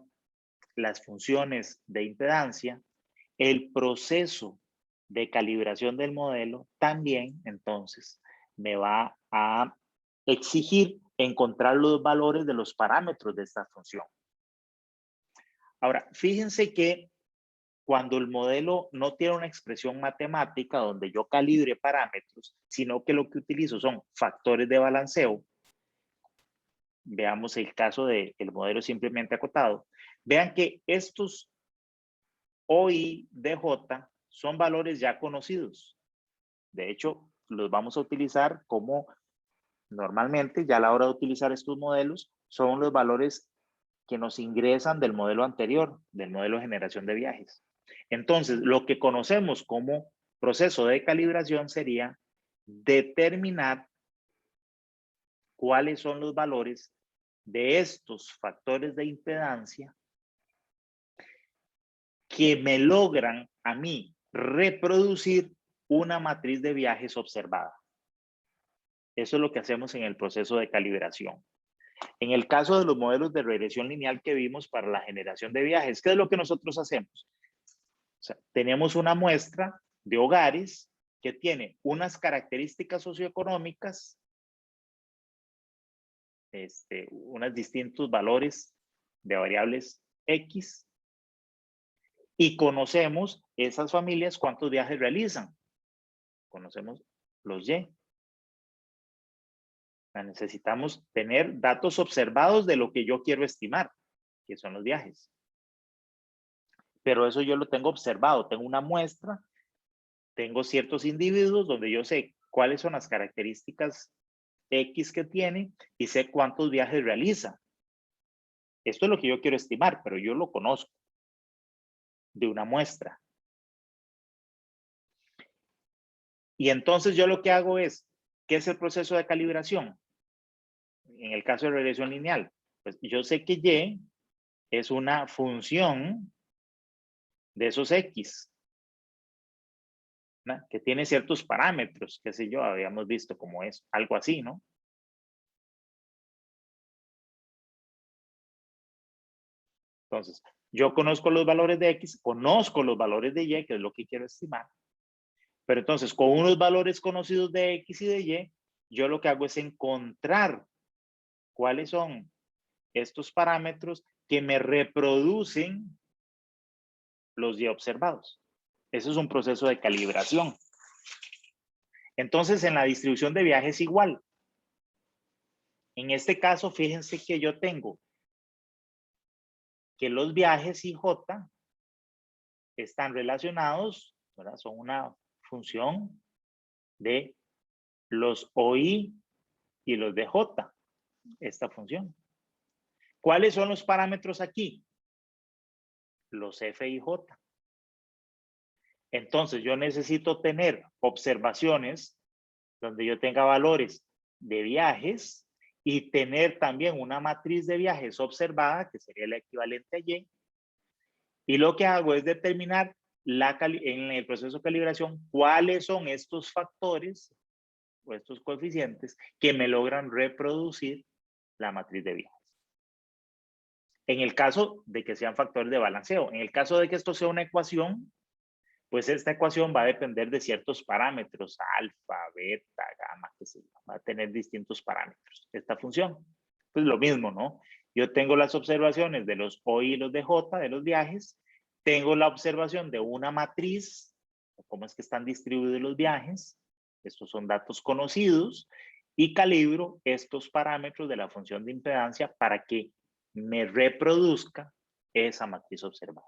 Speaker 1: las funciones de impedancia, el proceso de calibración del modelo también, entonces, me va a exigir encontrar los valores de los parámetros de esta función. Ahora, fíjense que cuando el modelo no tiene una expresión matemática donde yo calibre parámetros, sino que lo que utilizo son factores de balanceo, veamos el caso del modelo simplemente acotado, vean que estos O, I, DJ son valores ya conocidos. De hecho, los vamos a utilizar como normalmente, ya a la hora de utilizar estos modelos, son los valores que nos ingresan del modelo anterior, del modelo de generación de viajes. Entonces, lo que conocemos como proceso de calibración sería determinar cuáles son los valores de estos factores de impedancia que me logran a mí reproducir una matriz de viajes observada. Eso es lo que hacemos en el proceso de calibración. En el caso de los modelos de regresión lineal que vimos para la generación de viajes, ¿qué es lo que nosotros hacemos? O sea, tenemos una muestra de hogares que tiene unas características socioeconómicas, unos distintos valores de variables X, y conocemos esas familias cuántos viajes realizan. Conocemos los Y. Necesitamos tener datos observados de lo que yo quiero estimar, que son los viajes. Pero eso yo lo tengo observado, tengo una muestra, tengo ciertos individuos donde yo sé cuáles son las características X que tiene y sé cuántos viajes realiza. Esto es lo que yo quiero estimar, pero yo lo conozco de una muestra. Y entonces yo lo que hago es, ¿qué es el proceso de calibración? En el caso de regresión lineal, pues yo sé que Y es una función de esos X, ¿no? Que tiene ciertos parámetros, qué sé yo, habíamos visto como es, algo así, ¿no? Entonces, yo conozco los valores de X, conozco los valores de Y, que es lo que quiero estimar. Pero entonces, con unos valores conocidos de X y de Y, yo lo que hago es encontrar cuáles son estos parámetros que me reproducen los Y observados. Eso es un proceso de calibración. Entonces, en la distribución de viajes igual. En este caso, fíjense que yo tengo que los viajes IJ están relacionados, ¿verdad? Son una función de los OI y los DJ, esta función. ¿Cuáles son los parámetros aquí? Los F y J. Entonces, yo necesito tener observaciones donde yo tenga valores de viajes y tener también una matriz de viajes observada, que sería el equivalente a Y. Y lo que hago es determinar en el proceso de calibración cuáles son estos factores o estos coeficientes que me logran reproducir la matriz de viajes. En el caso de que sean factores de balanceo, en el caso de que esto sea una ecuación, pues esta ecuación va a depender de ciertos parámetros, alfa, beta, gamma, que se va a tener distintos parámetros. Esta función, pues lo mismo, ¿no? Yo tengo las observaciones de los O y los DJ, de los viajes, tengo la observación de una matriz, cómo es que están distribuidos los viajes, estos son datos conocidos, y calibro estos parámetros de la función de impedancia para que me reproduzca esa matriz observada.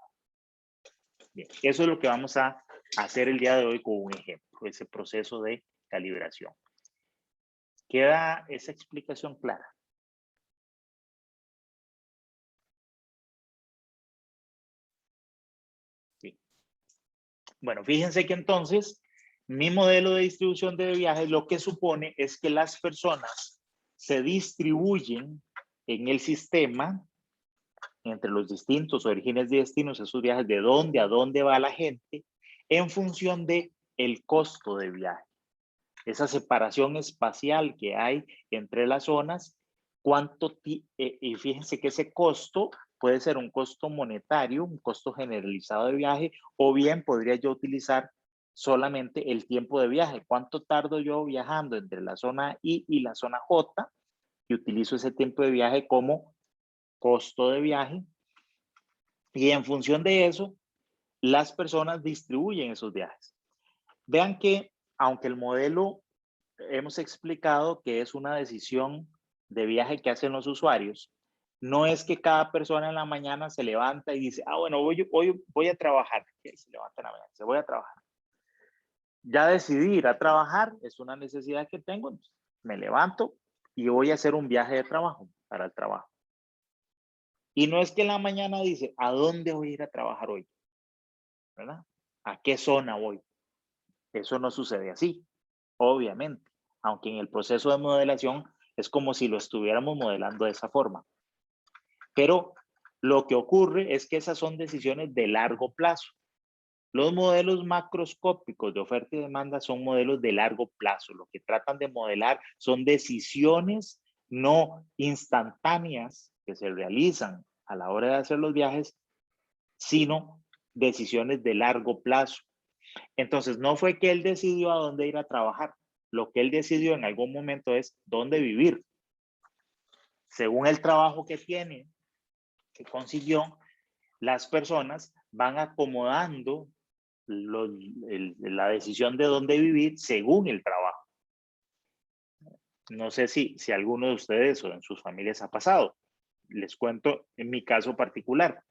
Speaker 1: Bien, eso es lo que vamos a hacer el día de hoy con un ejemplo, ese proceso de calibración. ¿Queda esa explicación clara? Sí. Bueno, fíjense que entonces mi modelo de distribución de viajes lo que supone es que las personas se distribuyen en el sistema entre los distintos orígenes y destinos, esos viajes, de dónde a dónde va la gente, en función de el costo de viaje. Esa separación espacial que hay entre las zonas, y fíjense que ese costo puede ser un costo monetario, un costo generalizado de viaje, o bien podría yo utilizar solamente el tiempo de viaje. ¿Cuánto tardo yo viajando entre la zona I y la zona J? y utilizo ese tiempo de viaje como costo de viaje. Y en función de eso, las personas distribuyen esos viajes. Vean que, aunque el modelo hemos explicado que es una decisión de viaje que hacen los usuarios, no es que cada persona en la mañana se levanta y dice, bueno, hoy voy a trabajar. Y se levanta en la mañana y dice, voy a trabajar. Ya decidí ir a trabajar, es una necesidad que tengo, me levanto y voy a hacer un viaje de trabajo para el trabajo. Y no es que en la mañana dice, ¿a dónde voy a ir a trabajar hoy? ¿Verdad? ¿A qué zona voy? Eso no sucede así, obviamente, aunque en el proceso de modelación es como si lo estuviéramos modelando de esa forma. Pero lo que ocurre es que esas son decisiones de largo plazo. Los modelos macroscópicos de oferta y demanda son modelos de largo plazo. Lo que tratan de modelar son decisiones no instantáneas que se realizan a la hora de hacer los viajes, sino decisiones de largo plazo. Entonces, no fue que él decidió a dónde ir a trabajar. Lo que él decidió en algún momento es dónde vivir. Según el trabajo que tiene, que consiguió, las personas van acomodando la decisión de dónde vivir según el trabajo. No sé si a alguno de ustedes o en sus familias ha pasado. Les cuento en mi caso particular.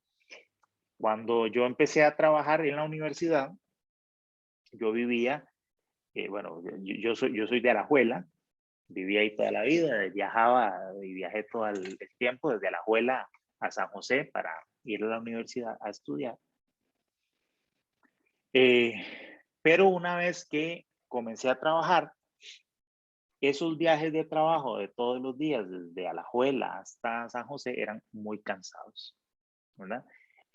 Speaker 1: Cuando yo empecé a trabajar en la universidad, yo vivía, bueno, yo soy de Alajuela, viví ahí toda la vida, viajaba y viajé todo el tiempo desde Alajuela a San José para ir a la universidad a estudiar. Pero una vez que comencé a trabajar, esos viajes de trabajo de todos los días, desde Alajuela hasta San José, eran muy cansados, ¿verdad?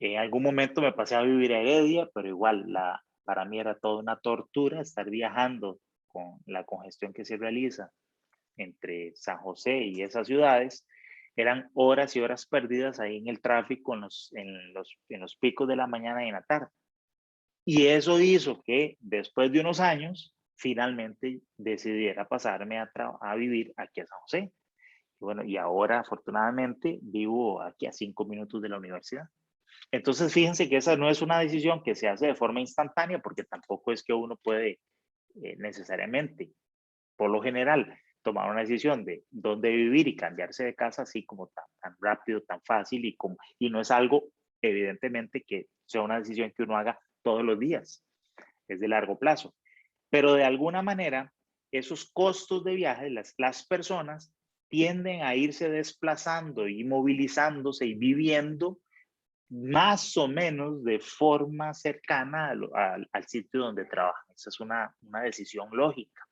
Speaker 1: En algún momento me pasé a vivir a Heredia, pero igual para mí era toda una tortura estar viajando con la congestión que se realiza entre San José y esas ciudades. Eran horas y horas perdidas ahí en el tráfico en los picos de la mañana y en la tarde. Y eso hizo que después de unos años, finalmente decidiera pasarme a vivir aquí a San José. Bueno, y ahora afortunadamente vivo aquí a 5 minutos de la universidad. Entonces, fíjense que esa no es una decisión que se hace de forma instantánea, porque tampoco es que uno puede necesariamente, por lo general, tomar una decisión de dónde vivir y cambiarse de casa así como tan rápido, tan fácil y no es algo, evidentemente, que sea una decisión que uno haga todos los días. Es de largo plazo. Pero de alguna manera, esos costos de viaje, las personas tienden a irse desplazando y movilizándose y viviendo más o menos de forma cercana al sitio donde trabajan. Esa es una decisión lógica.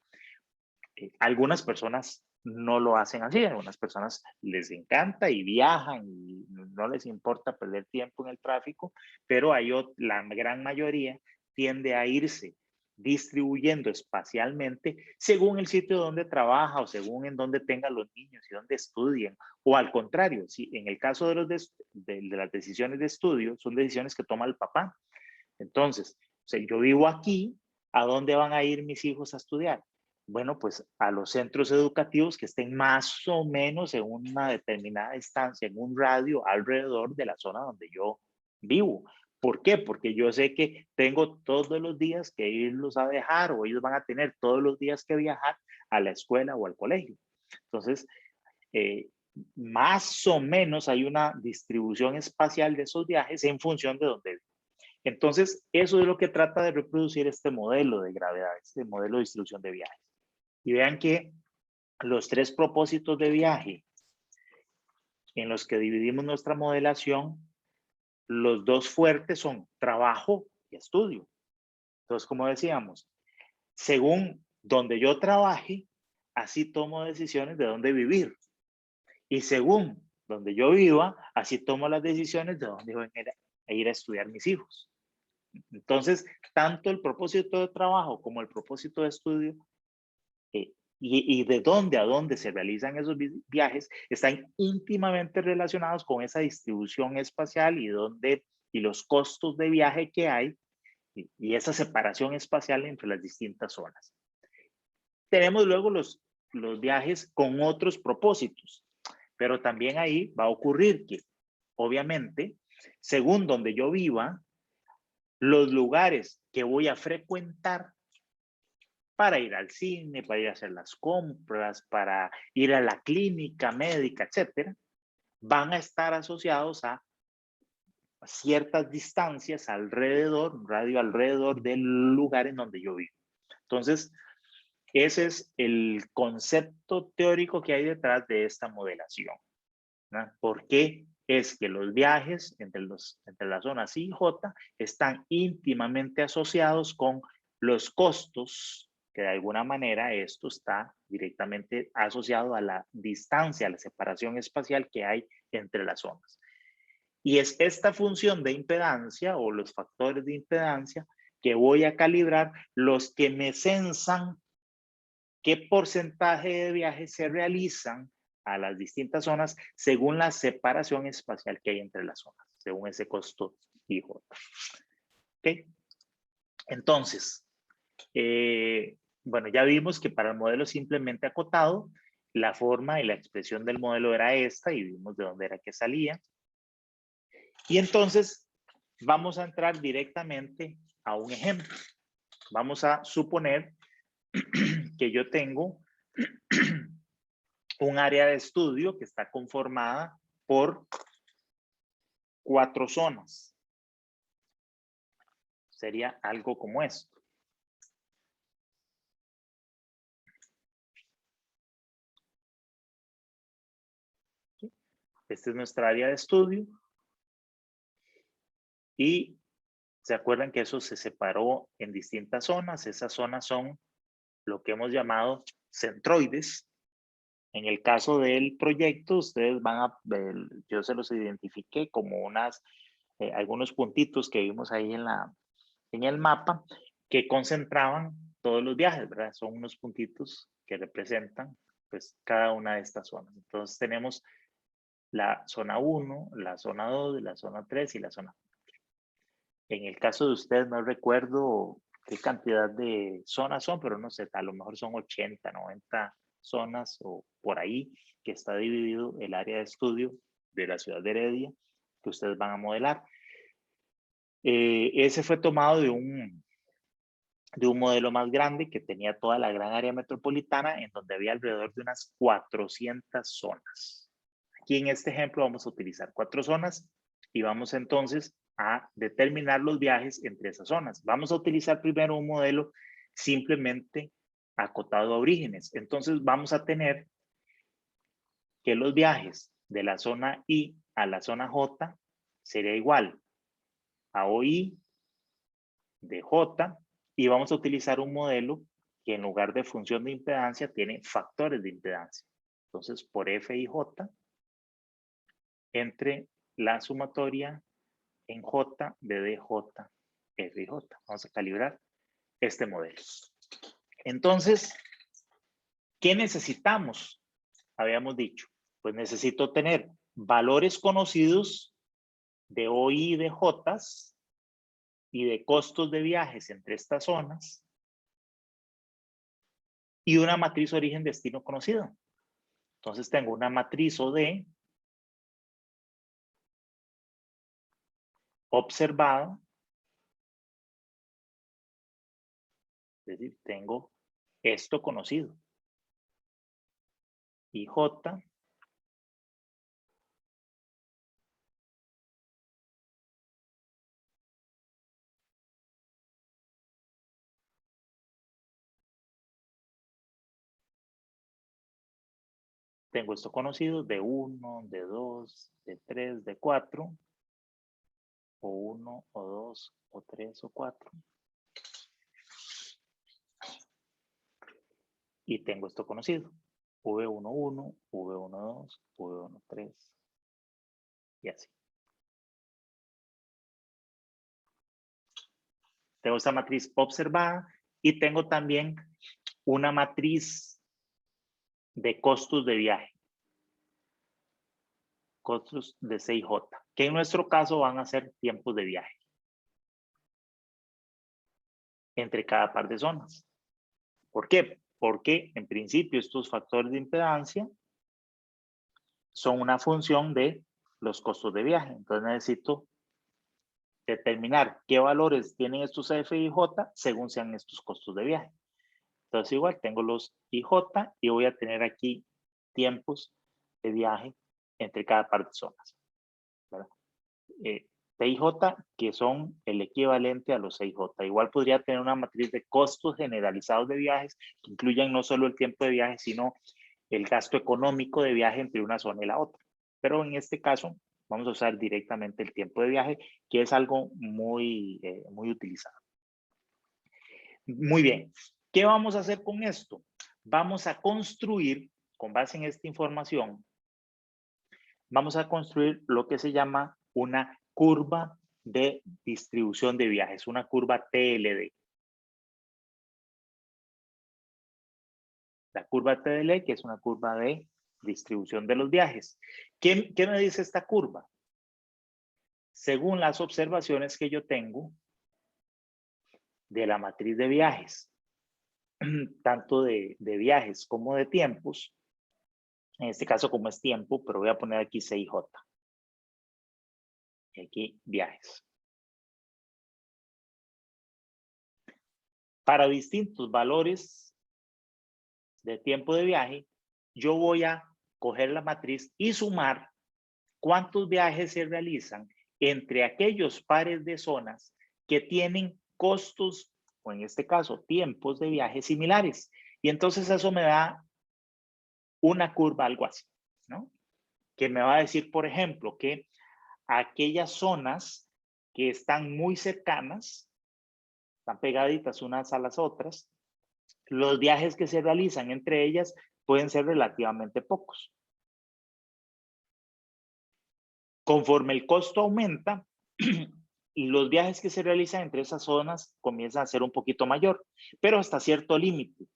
Speaker 1: Algunas personas no lo hacen así, a algunas personas les encanta y viajan y no les importa perder tiempo en el tráfico, pero la gran mayoría tiende a irse distribuyendo espacialmente según el sitio donde trabaja o según en donde tengan los niños y donde estudien, o al contrario, si en el caso de las decisiones de estudio, son decisiones que toma el papá. Entonces, o sea, yo vivo aquí, ¿a dónde van a ir mis hijos a estudiar? Bueno, pues a los centros educativos que estén más o menos en una determinada distancia, en un radio alrededor de la zona donde yo vivo. ¿Por qué? Porque yo sé que tengo todos los días que irlos a dejar o ellos van a tener todos los días que viajar a la escuela o al colegio. Entonces, más o menos hay una distribución espacial de esos viajes en función de dónde vivo. Entonces, eso es lo que trata de reproducir este modelo de gravedad, este modelo de distribución de viajes. Y vean que los 3 propósitos de viaje en los que dividimos nuestra modelación, los 2 fuertes son trabajo y estudio. Entonces, como decíamos, según donde yo trabaje, así tomo decisiones de dónde vivir. Y según donde yo viva, así tomo las decisiones de dónde voy a ir a estudiar mis hijos. Entonces, tanto el propósito de trabajo como el propósito de estudio y de dónde a dónde se realizan esos viajes están íntimamente relacionados con esa distribución espacial y los costos de viaje que hay y esa separación espacial entre las distintas zonas. Tenemos luego los los viajes con otros propósitos. Pero también ahí va a ocurrir que, obviamente, según donde yo viva, los lugares que voy a frecuentar para ir al cine, para ir a hacer las compras, para ir a la clínica médica, etcétera, van a estar asociados a ciertas distancias alrededor, un radio alrededor del lugar en donde yo vivo. Entonces, ese es el concepto teórico que hay detrás de esta modelación, ¿no? ¿Por qué es que los viajes entre las zonas I y J están íntimamente asociados con los costos, que de alguna manera esto está directamente asociado a la distancia, a la separación espacial que hay entre las zonas? Y es esta función de impedancia o los factores de impedancia que voy a calibrar los que me censan qué porcentaje de viajes se realizan a las distintas zonas según la separación espacial que hay entre las zonas, según ese costo IJ. ¿Okay? Entonces, bueno, ya vimos que para el modelo simplemente acotado, la forma y la expresión del modelo era esta y vimos de dónde era que salía. Y entonces vamos a entrar directamente a un ejemplo. Vamos a suponer que yo tengo un área de estudio que está conformada por 4 zonas. Sería algo como esto. Esta es nuestra área de estudio. Y se acuerdan que eso se separó en distintas zonas. Esas zonas son lo que hemos llamado centroides. En el caso del proyecto, ustedes van a ver, yo se los identifiqué como algunos puntitos que vimos ahí en el mapa que concentraban todos los viajes, ¿verdad? Son unos puntitos que representan pues cada una de estas zonas. Entonces tenemos la zona 1, la zona 2, la zona 3 y la zona 4. En el caso de ustedes no recuerdo qué cantidad de zonas son, pero no sé, a lo mejor son 80, 90 zonas o por ahí que está dividido el área de estudio de la ciudad de Heredia que ustedes van a modelar. Ese fue tomado de un modelo más grande que tenía toda la gran área metropolitana en donde había alrededor de unas 400 zonas. Aquí en este ejemplo vamos a utilizar 4 zonas y vamos entonces a determinar los viajes entre esas zonas. Vamos a utilizar primero un modelo simplemente acotado a orígenes. Entonces vamos a tener que los viajes de la zona I a la zona J sería igual a OI de J y vamos a utilizar un modelo que en lugar de función de impedancia tiene factores de impedancia. Entonces por F y J entre la sumatoria en J de DJ, F y J. Vamos a calibrar este modelo. Entonces, ¿qué necesitamos? Habíamos dicho, pues necesito tener valores conocidos de OI y de J y de costos de viajes entre estas zonas y una matriz origen-destino conocido. Entonces tengo una matriz OD observada, es decir, tengo esto conocido. Y J tengo esto conocido de 1, de 2, de 3, de 4, o 1, o 2, o 3, o 4. Y tengo esto conocido, V11, V12, V13, y así. Tengo esta matriz observada y tengo también una matriz de costos de viaje. Costos de CIJ, que en nuestro caso van a ser tiempos de viaje entre cada par de zonas. ¿Por qué? porque en principio estos factores de impedancia son una función de los costos de viaje. Entonces necesito determinar qué valores tienen estos F y J según sean estos costos de viaje. Entonces igual tengo los IJ y voy a tener aquí tiempos de viaje entre cada par de zonas, ¿verdad? TIJ, que son el equivalente a los CIJ. Igual podría tener una matriz de costos generalizados de viajes que incluyan no solo el tiempo de viaje, sino el gasto económico de viaje entre una zona y la otra. Pero en este caso vamos a usar directamente el tiempo de viaje, que es algo muy utilizado. Muy bien. ¿Qué vamos a hacer con esto? Vamos a construir, con base en esta información, vamos a construir lo que se llama una curva de distribución de viajes, una curva TLD. La curva TLD, que es una curva de distribución de los viajes. ¿Qué me dice esta curva? Según las observaciones que yo tengo de la matriz de viajes, tanto de viajes como de tiempos, en este caso como es tiempo, pero voy a poner aquí CIJ. Y aquí viajes. Para distintos valores de tiempo de viaje, yo voy a coger la matriz y sumar cuántos viajes se realizan entre aquellos pares de zonas que tienen costos, o en este caso, tiempos de viaje similares. Y entonces eso me da una curva, algo así, ¿no? Que me va a decir, por ejemplo, que aquellas zonas que están muy cercanas, están pegaditas unas a las otras, los viajes que se realizan entre ellas pueden ser relativamente pocos. Conforme el costo aumenta, los viajes que se realizan entre esas zonas comienzan a ser un poquito mayor, pero hasta cierto límite,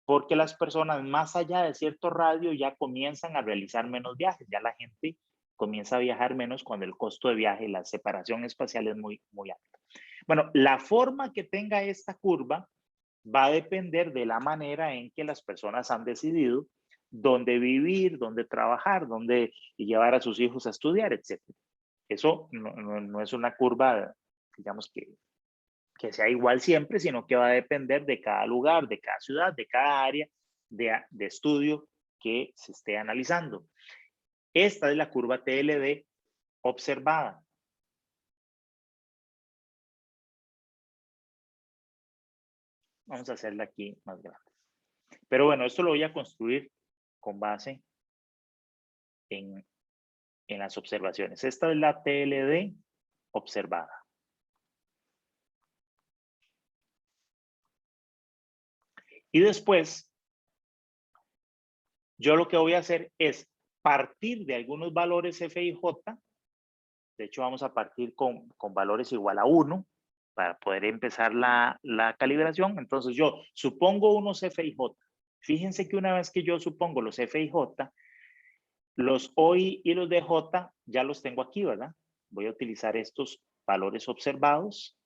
Speaker 1: porque las personas más allá de cierto radio ya comienzan a realizar menos viajes, ya la gente comienza a viajar menos cuando el costo de viaje, la separación espacial es muy alta. Bueno, la forma que tenga esta curva va a depender de la manera en que las personas han decidido dónde vivir, dónde trabajar, dónde llevar a sus hijos a estudiar, etc. Eso no es una curva, digamos, que sea igual siempre, sino que va a depender de cada lugar, de cada ciudad, de cada área de estudio que se esté analizando. Esta es la curva TLD observada. Vamos a hacerla aquí más grande. Pero bueno, esto lo voy a construir con base en las observaciones. Esta es la TLD observada. Y después, yo lo que voy a hacer es partir de algunos valores F y J. De hecho, vamos a partir con valores igual a 1 para poder empezar la calibración. Entonces, yo supongo unos F y J. Fíjense que una vez que yo supongo los F y J, los OI y los DJ ya los tengo aquí, ¿verdad? Voy a utilizar estos valores observados.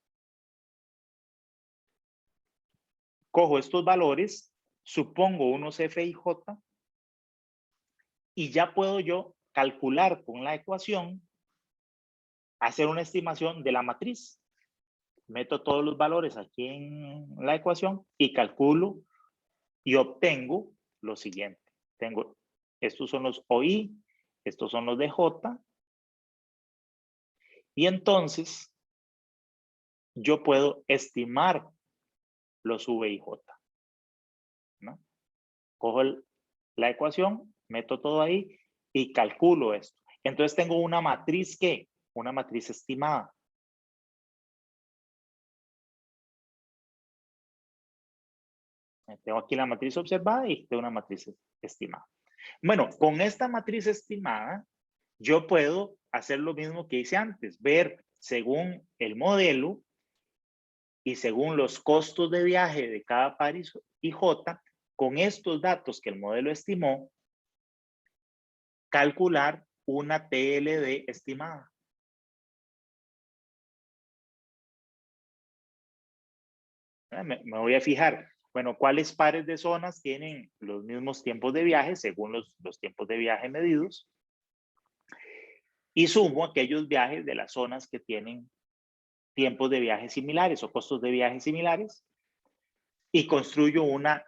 Speaker 1: Cojo estos valores, supongo unos F y J, y ya puedo yo calcular con la ecuación, hacer una estimación de la matriz. Meto todos los valores aquí en la ecuación y calculo y obtengo lo siguiente. Tengo, estos son los OI, estos son los DJ, y entonces yo puedo estimar los V y J, ¿no? Cojo la ecuación, meto todo ahí y calculo esto. Entonces tengo una matriz ¿qué? Una matriz estimada. Tengo aquí la matriz observada y tengo una matriz estimada. Bueno, con esta matriz estimada, yo puedo hacer lo mismo que hice antes, ver según el modelo y según los costos de viaje de cada par y J, con estos datos que el modelo estimó, calcular una TLD estimada. Me voy a fijar Bueno, ¿cuáles pares de zonas tienen los mismos tiempos de viaje según los tiempos de viaje medidos? Y sumo aquellos viajes de las zonas que tienen tiempos de viaje similares o costos de viaje similares y construyo una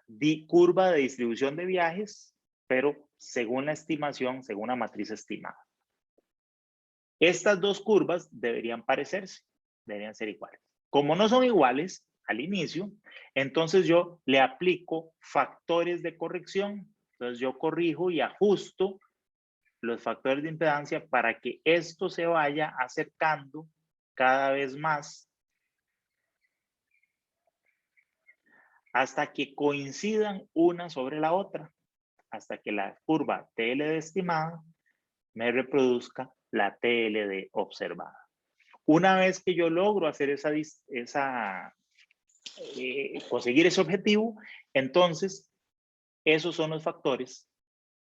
Speaker 1: curva de distribución de viajes, pero según la estimación, según la matriz estimada. Estas dos curvas deberían parecerse, deberían ser iguales. Como no son iguales al inicio, entonces yo le aplico factores de corrección. Entonces yo corrijo y ajusto los factores de impedancia para que esto se vaya acercando cada vez más hasta que coincidan una sobre la otra, hasta que la curva TLD estimada me reproduzca la TLD observada. Una vez que yo logro hacer conseguir ese objetivo, entonces esos son los factores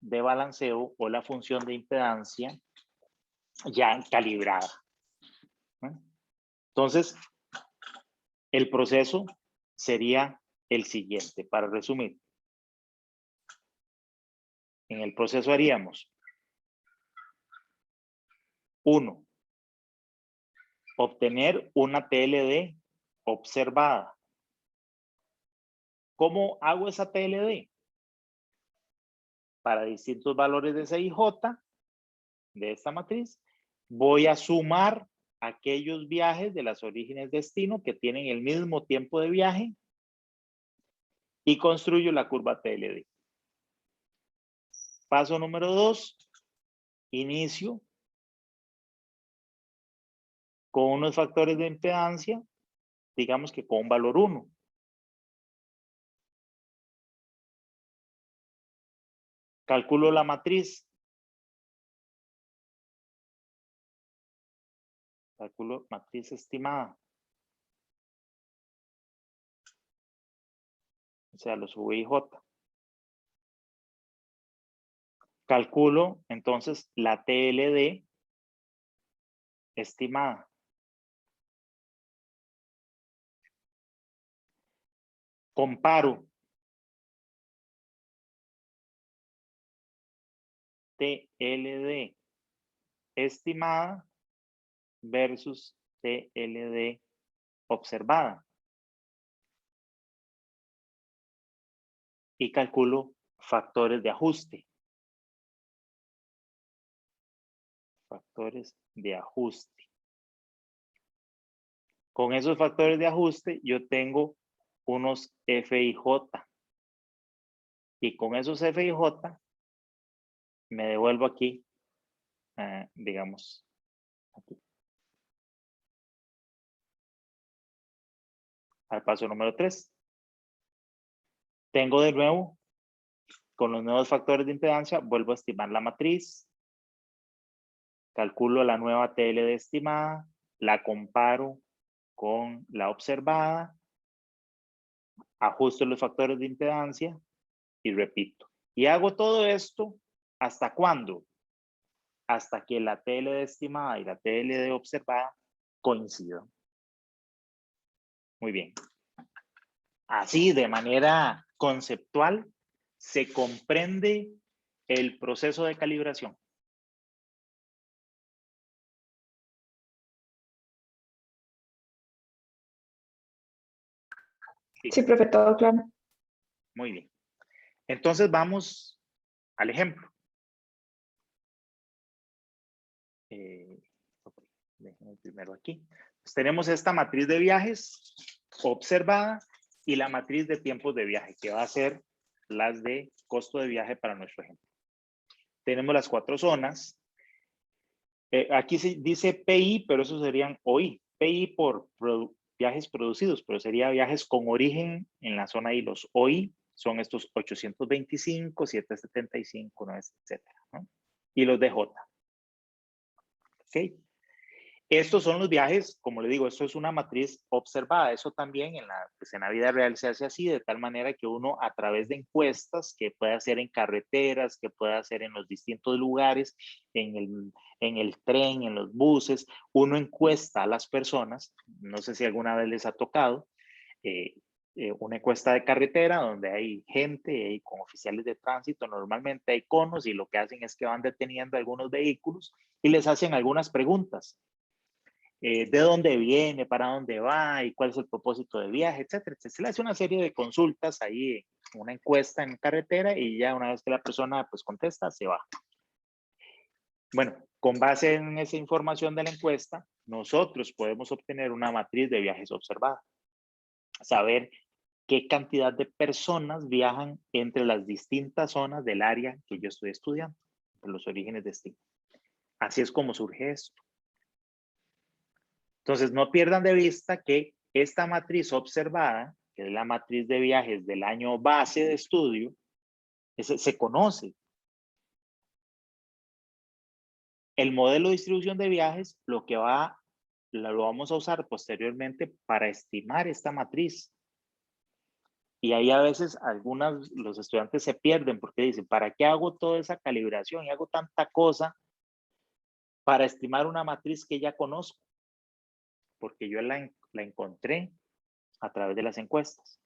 Speaker 1: de balanceo o la función de impedancia ya calibrada. Entonces, el proceso sería el siguiente, para resumir. En el proceso haríamos 1. Obtener una TLD observada. ¿Cómo hago esa TLD? Para distintos valores de CIJ de esta matriz, voy a sumar aquellos viajes de las orígenes destino que tienen el mismo tiempo de viaje y construyo la curva TLD. Paso número 2, inicio con unos factores de impedancia, digamos que con un valor 1. Calculo la matriz. Calculo matriz estimada. O sea, los VIJ. Calculo entonces la TLD estimada. Comparo TLD estimada versus TLD observada. Y calculo factores de ajuste. Factores de ajuste. Con esos factores de ajuste yo tengo unos FIJ. Y con esos FIJ me devuelvo aquí, digamos, aquí. Al paso número 3. Tengo de nuevo, con los nuevos factores de impedancia, vuelvo a estimar la matriz. Calculo la nueva TLD estimada, la comparo con la observada, ajusto los factores de impedancia y repito. Y hago todo esto, ¿hasta cuándo? Hasta que la TLD estimada y la TLD observada coincidan. Muy bien. Así, de manera conceptual, se comprende el proceso de calibración.
Speaker 2: Sí, profe, todo claro.
Speaker 1: Muy bien. Entonces vamos al ejemplo. Déjenme primero aquí. Pues tenemos esta matriz de viajes observada y la matriz de tiempos de viaje, que va a ser las de costo de viaje para nuestro ejemplo. Tenemos las 4 zonas. Aquí se dice PI, pero eso serían OI. PI por viajes producidos, pero sería viajes con origen en la zona I. Los OI son estos 825, 775, 9, etcétera, ¿no? Y los DJ. ¿Ok? Estos son los viajes, como le digo, esto es una matriz observada. Eso también en la vida real se hace así, de tal manera que uno a través de encuestas, que puede hacer en carreteras, que puede hacer en los distintos lugares, en el tren, en los buses, uno encuesta a las personas, no sé si alguna vez les ha tocado, una encuesta de carretera donde hay gente y con oficiales de tránsito, normalmente hay conos y lo que hacen es que van deteniendo algunos vehículos y les hacen algunas preguntas. De dónde viene, para dónde va y cuál es el propósito de viaje, etcétera. Se le hace una serie de consultas ahí, una encuesta en carretera y ya una vez que la persona pues contesta, se va. Bueno, con base en esa información de la encuesta, nosotros podemos obtener una matriz de viajes observada. Saber qué cantidad de personas viajan entre las distintas zonas del área que yo estoy estudiando, de los orígenes de destino. Así es como surge esto. Entonces, no pierdan de vista que esta matriz observada, que es la matriz de viajes del año base de estudio, se conoce. El modelo de distribución de viajes, lo vamos a usar posteriormente para estimar esta matriz. Y ahí a veces los estudiantes se pierden porque dicen, ¿para qué hago toda esa calibración y hago tanta cosa para estimar una matriz que ya conozco? Porque yo la encontré a través de las encuestas.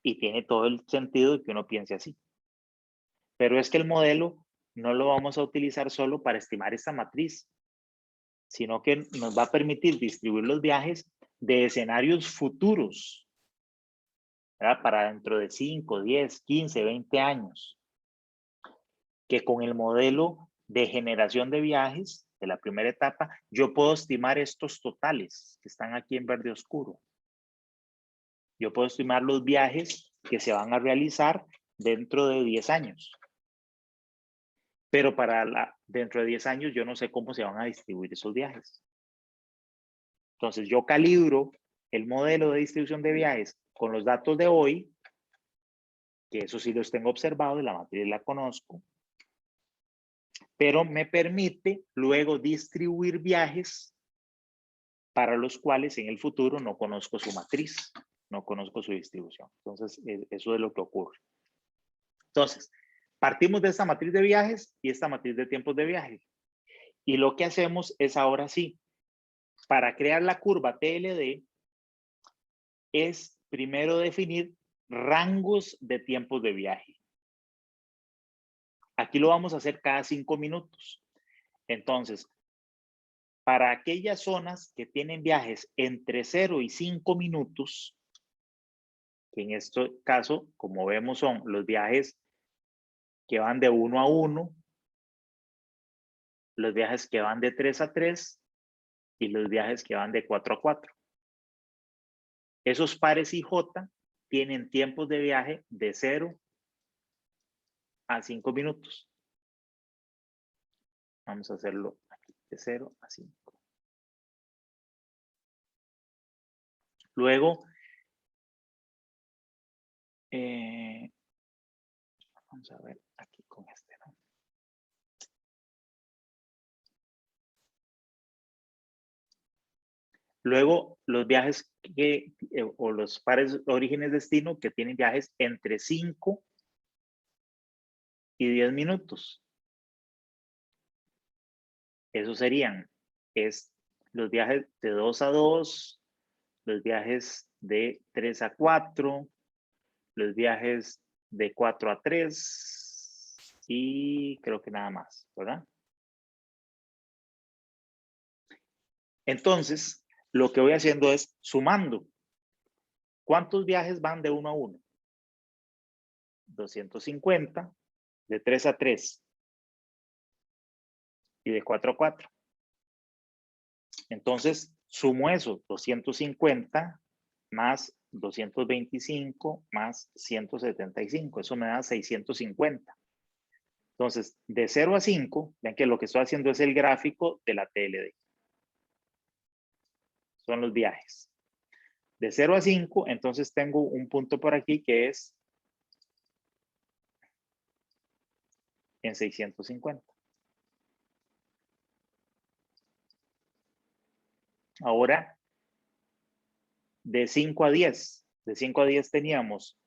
Speaker 1: Y tiene todo el sentido de que uno piense así. Pero es que el modelo no lo vamos a utilizar solo para estimar esta matriz, sino que nos va a permitir distribuir los viajes de escenarios futuros, ¿verdad? Para dentro de 5, 10, 15, 20 años. Que con el modelo de generación de viajes de la primera etapa, yo puedo estimar estos totales que están aquí en verde oscuro. Yo puedo estimar los viajes que se van a realizar dentro de 10 años. Pero dentro de 10 años yo no sé cómo se van a distribuir esos viajes. Entonces yo calibro el modelo de distribución de viajes con los datos de hoy, que eso sí los tengo observados, la matriz la conozco, pero me permite luego distribuir viajes para los cuales en el futuro no conozco su matriz, no conozco su distribución. Entonces, eso es lo que ocurre. Entonces, partimos de esta matriz de viajes y esta matriz de tiempos de viaje. Y lo que hacemos es ahora sí, para crear la curva TLD, es primero definir rangos de tiempos de viaje. Aquí lo vamos a hacer cada 5 minutos. Entonces, para aquellas zonas que tienen viajes entre 0 y 5 minutos, que en este caso, como vemos, son los viajes que van de 1 a 1, los viajes que van de 3 a 3 y los viajes que van de 4 a 4. Esos pares IJ tienen tiempos de viaje de 0 a 5 minutos. Vamos a hacerlo aquí, de 0 a 5. Luego, vamos a ver aquí con este, ¿no? Luego, los viajes o los pares orígenes-destino que tienen viajes entre 5 y 10 minutos. Esos serían los viajes de 2 a 2, los viajes de 3 a 4, los viajes de 4 a 3 y creo que nada más, ¿verdad? Entonces, lo que voy haciendo es sumando. ¿Cuántos viajes van de 1 a 1? 250, de 3 a 3 y de 4 a 4. Entonces, sumo eso, 250 más 225 más 175. Eso me da 650. Entonces, de 0 a 5, vean que lo que estoy haciendo es el gráfico de la TLD. Son los viajes. De 0 a 5, entonces tengo un punto por aquí que es en 650. Ahora, de 5 a 10. De 5 a 10 teníamos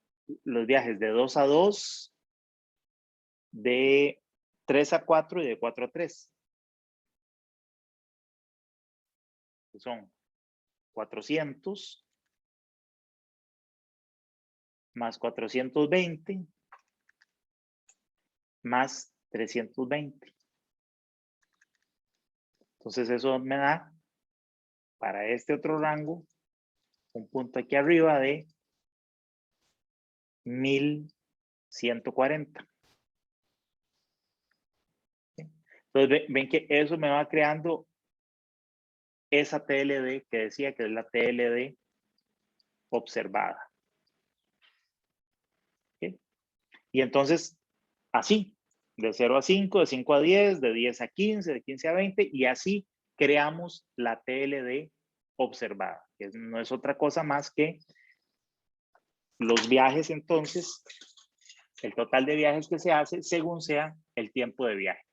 Speaker 1: los viajes de 2 a 2, de 3 a 4 y de 4 a 3. Que son 400 más 420 más 320. Entonces eso me da para este otro rango un punto aquí arriba de 1140. Entonces ven que eso me va creando esa TLD que decía que es la TLD observada. ¿Sí? Y entonces, así, de 0 a 5, de 5 a 10, de 10 a 15, de 15 a 20, y así creamos la TLD observada, que no es otra cosa más que los viajes, entonces, el total de viajes que se hace según sea el tiempo de viaje.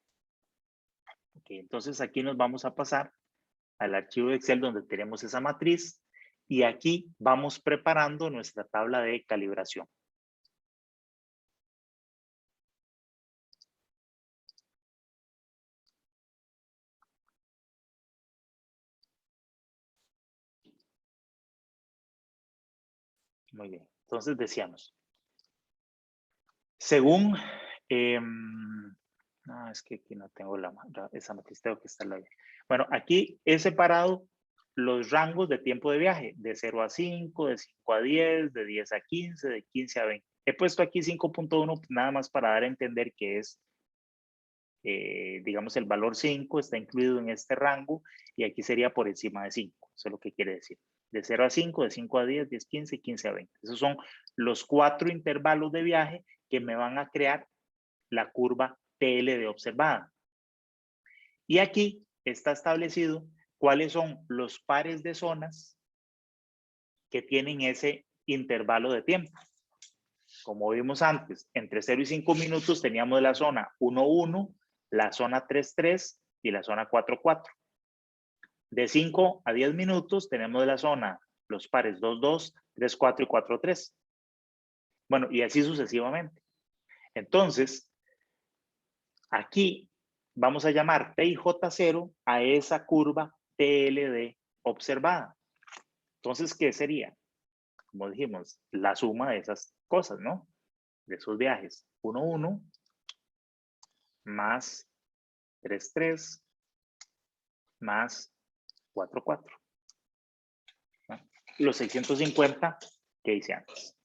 Speaker 1: Okay, entonces aquí nos vamos a pasar al archivo de Excel donde tenemos esa matriz y aquí vamos preparando nuestra tabla de calibración. Muy bien, entonces decíamos, según, no, es que aquí no tengo esa matriz, tengo que estarla bien. Bueno, aquí he separado los rangos de tiempo de viaje, de 0 a 5, de 5 a 10, de 10 a 15, de 15 a 20. He puesto aquí 5.1 nada más para dar a entender que es, digamos, el valor 5 está incluido en este rango y aquí sería por encima de 5. Eso es lo que quiere decir. De 0 a 5, de 5 a 10, 10, 15, 15 a 20. Esos son los 4 intervalos de viaje que me van a crear la curva TLD observada. Y aquí está establecido cuáles son los pares de zonas que tienen ese intervalo de tiempo. Como vimos antes, entre 0 y 5 minutos teníamos la zona 1-1, la zona 3-3 y la zona 4-4. De 5 a 10 minutos tenemos la zona, los pares 2-2, 3-4 y 4-3. Bueno, y así sucesivamente. Entonces, aquí vamos a llamar T y J0 a esa curva TLD observada. Entonces, ¿qué sería? Como dijimos, la suma de esas cosas, ¿no? De esos viajes. 1-1 más 3-3 más 4-4. ¿No? Los 650 que hice antes.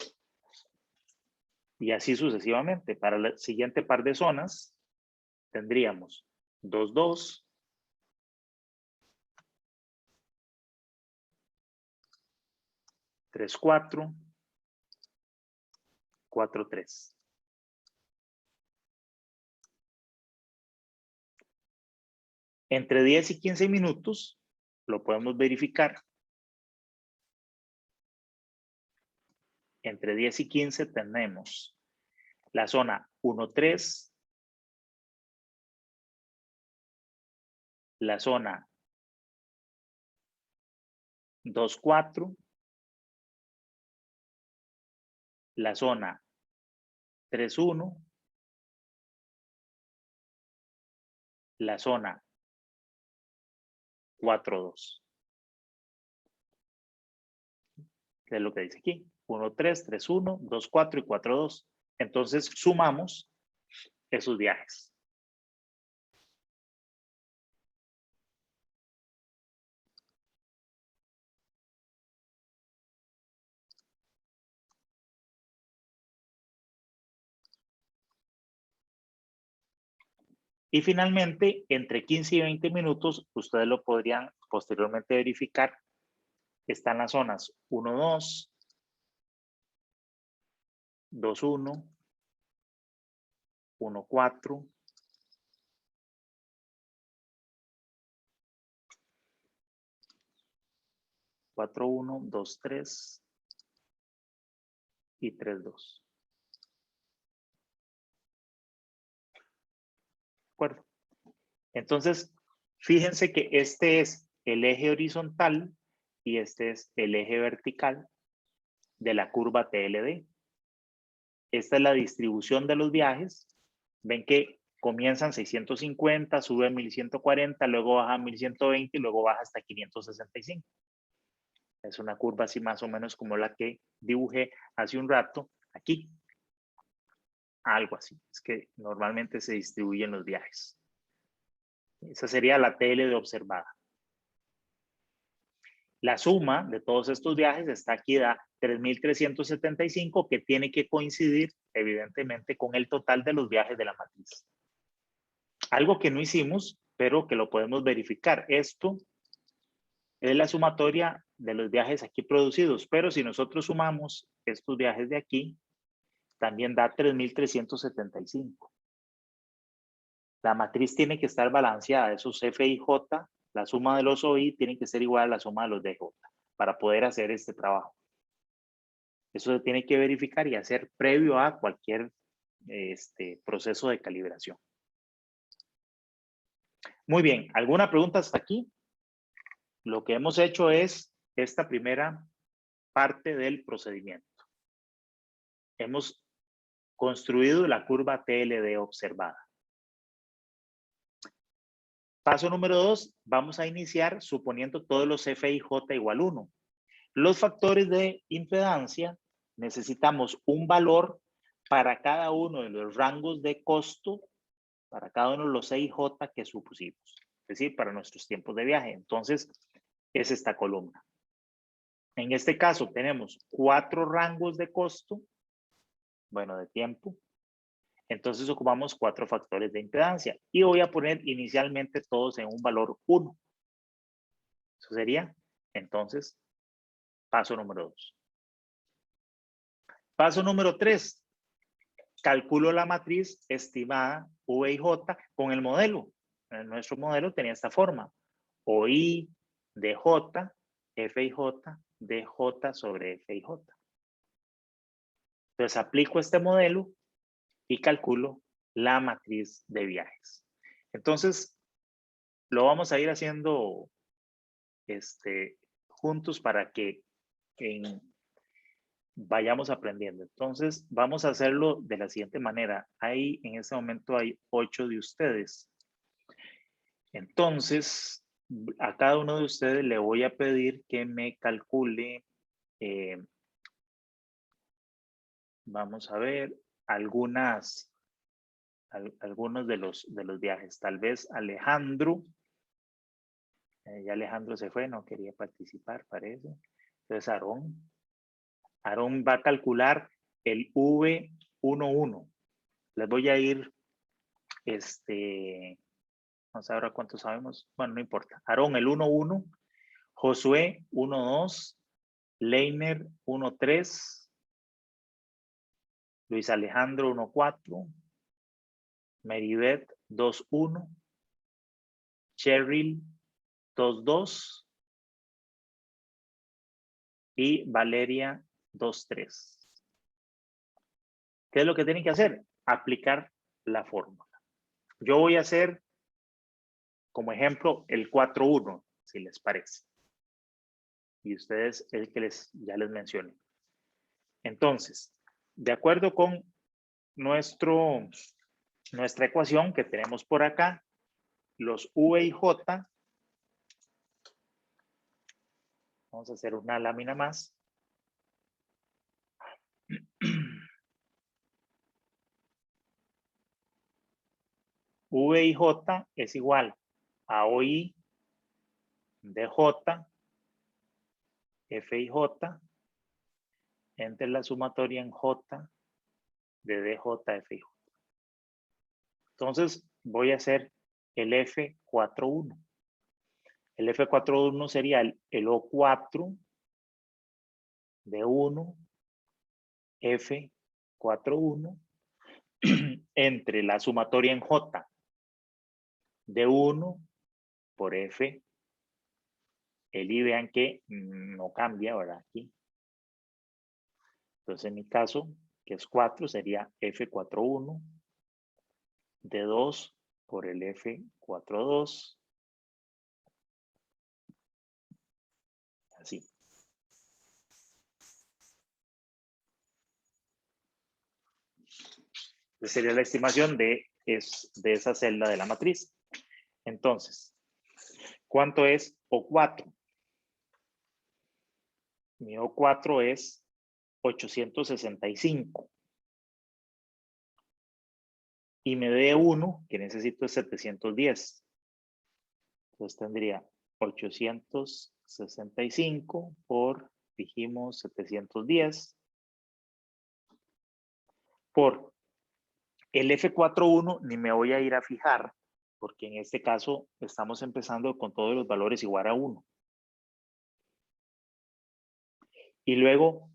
Speaker 1: Y así sucesivamente. Para el siguiente par de zonas, tendríamos 2-2, 3-4, 4-3. Entre 10 y 15 minutos lo podemos verificar. Entre 10 y 15 tenemos la zona 1-3, la zona 2-4, la zona 3-1, la zona 4-2. Es lo que dice aquí. 1-3, 3-1, 2-4 y 4-2. Entonces sumamos esos viajes. Y finalmente, entre 15 y 20 minutos, ustedes lo podrían posteriormente verificar. Están las zonas 1-2, 2-1, 1-4, 4-1, 2-3 y 3-2. ¿De acuerdo? Entonces, fíjense que este es el eje horizontal y este es el eje vertical de la curva TLD. Esta es la distribución de los viajes. Ven que comienzan 650, sube a 1140, luego baja a 1120 y luego baja hasta 565. Es una curva así más o menos como la que dibujé hace un rato aquí. Algo así. Es que normalmente se distribuyen los viajes. Esa sería la TL de observada. La suma de todos estos viajes está aquí, da 3.375, que tiene que coincidir, evidentemente, con el total de los viajes de la matriz. Algo que no hicimos, pero que lo podemos verificar. Esto es la sumatoria de los viajes aquí producidos, pero si nosotros sumamos estos viajes de aquí, también da 3.375. La matriz tiene que estar balanceada. Esos F y J, la suma de los OI tiene que ser igual a la suma de los DJ para poder hacer este trabajo. Eso se tiene que verificar y hacer previo a cualquier proceso de calibración. Muy bien, ¿alguna pregunta hasta aquí? Lo que hemos hecho es esta primera parte del procedimiento. Hemos construido la curva TLD observada. Paso número 2, vamos a iniciar suponiendo todos los F y J igual 1. Los factores de impedancia, necesitamos un valor para cada uno de los rangos de costo, para cada uno de los E y J que supusimos, es decir, para nuestros tiempos de viaje. Entonces, es esta columna. En este caso tenemos 4 rangos de costo, bueno, de tiempo. Entonces ocupamos 4 factores de impedancia y voy a poner inicialmente todos en un valor 1. Eso sería, entonces, paso número 2. Paso número 3. Calculo la matriz estimada V y J con el modelo. Nuestro modelo tenía esta forma. OI de J, F y J, de J sobre F y J. Entonces aplico este modelo y calculo la matriz de viajes. Entonces, lo vamos a ir haciendo juntos para que vayamos aprendiendo. Entonces, vamos a hacerlo de la siguiente manera. Ahí, en este momento, hay 8 de ustedes. Entonces, a cada uno de ustedes le voy a pedir que me calcule, vamos a ver, algunos de los viajes. Tal vez Alejandro, ya Alejandro se fue, no quería participar, parece. Entonces, Aarón va a calcular el V11. Les voy a ir, no sé ahora cuánto sabemos, bueno, no importa. Aarón el 11, Josué 12, Leiner 13, Luis Alejandro 14, Meribeth 21, Cheryl 22 y Valeria 23. ¿Qué es lo que tienen que hacer? Aplicar la fórmula. Yo voy a hacer como ejemplo el 4-1, si les parece. Y ustedes el que ya les mencioné. Entonces, de acuerdo con nuestra ecuación que tenemos por acá, los V y J, vamos a hacer una lámina más. V y J es igual a OI de J, F y J, entre la sumatoria en J de DJ, F y J. Entonces voy a hacer el F41. El F41 sería el O4 de 1, F41, entre la sumatoria en J de 1 por F. El I, vean que no cambia, ¿verdad? Aquí. Entonces, en mi caso, que es 4, sería F41 de 2 por el F42. Así. Esa sería la estimación de esa celda de la matriz. Entonces, ¿cuánto es O4? Mi O4 es 865. Y me dé 1, que necesito es 710. Entonces tendría 865 por, dijimos, 710 por el F41, ni me voy a ir a fijar, porque en este caso estamos empezando con todos los valores igual a 1. Y luego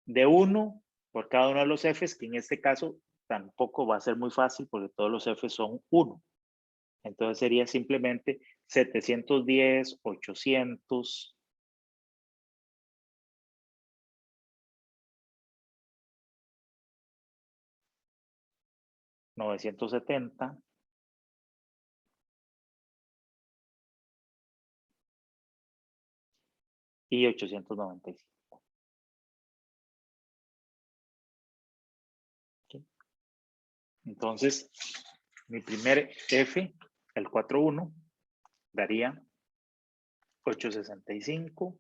Speaker 1: de 1 por cada uno de los Fs, que en este caso tampoco va a ser muy fácil porque todos los Fs son 1. Entonces sería simplemente 710, 800, 970 y 895. ¿Okay? Entonces, mi primer F, el 41, daría 865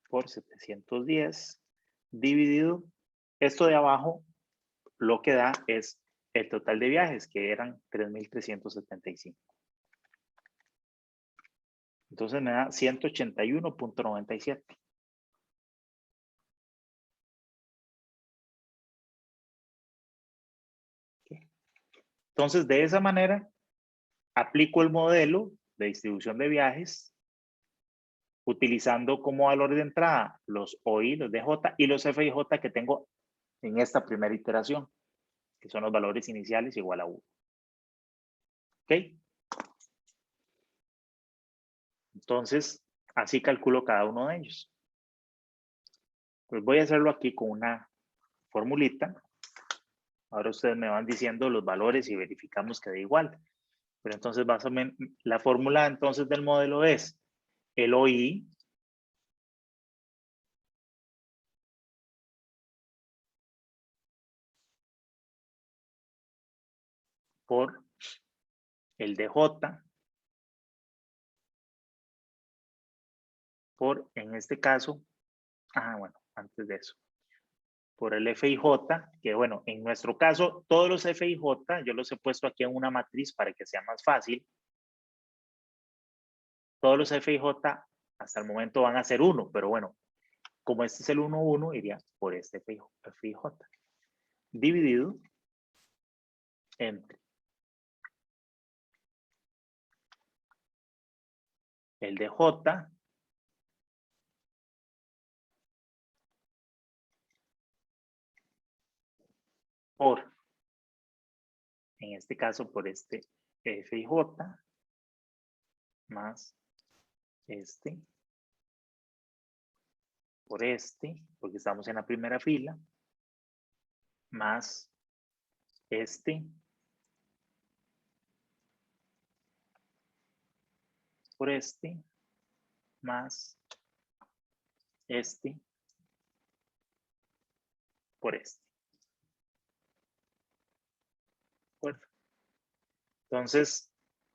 Speaker 1: por 710 dividido. Esto de abajo lo que da es el total de viajes, que eran 3.375. Entonces me da 181.97. Entonces, de esa manera, aplico el modelo de distribución de viajes utilizando como valor de entrada los OI, los DJ y los FIJ que tengo en esta primera iteración, que son los valores iniciales igual a 1. ¿Ok? Entonces, así calculo cada uno de ellos. Pues voy a hacerlo aquí con una formulita. Ahora ustedes me van diciendo los valores y verificamos que da igual. Pero entonces, más o menos, la fórmula entonces del modelo es el OI por el DJ por, en este caso, bueno, antes de eso, por el FIJ, que bueno, en nuestro caso, todos los FIJ, yo los he puesto aquí en una matriz para que sea más fácil. Todos los FIJ hasta el momento van a ser 1, pero bueno, como este es el 1, 1, iría por este FIJ. Dividido entre el DJ por, en este caso, por este FIJ más este por este, porque estamos en la primera fila, más este por este, más este por este. ¿De acuerdo? Entonces,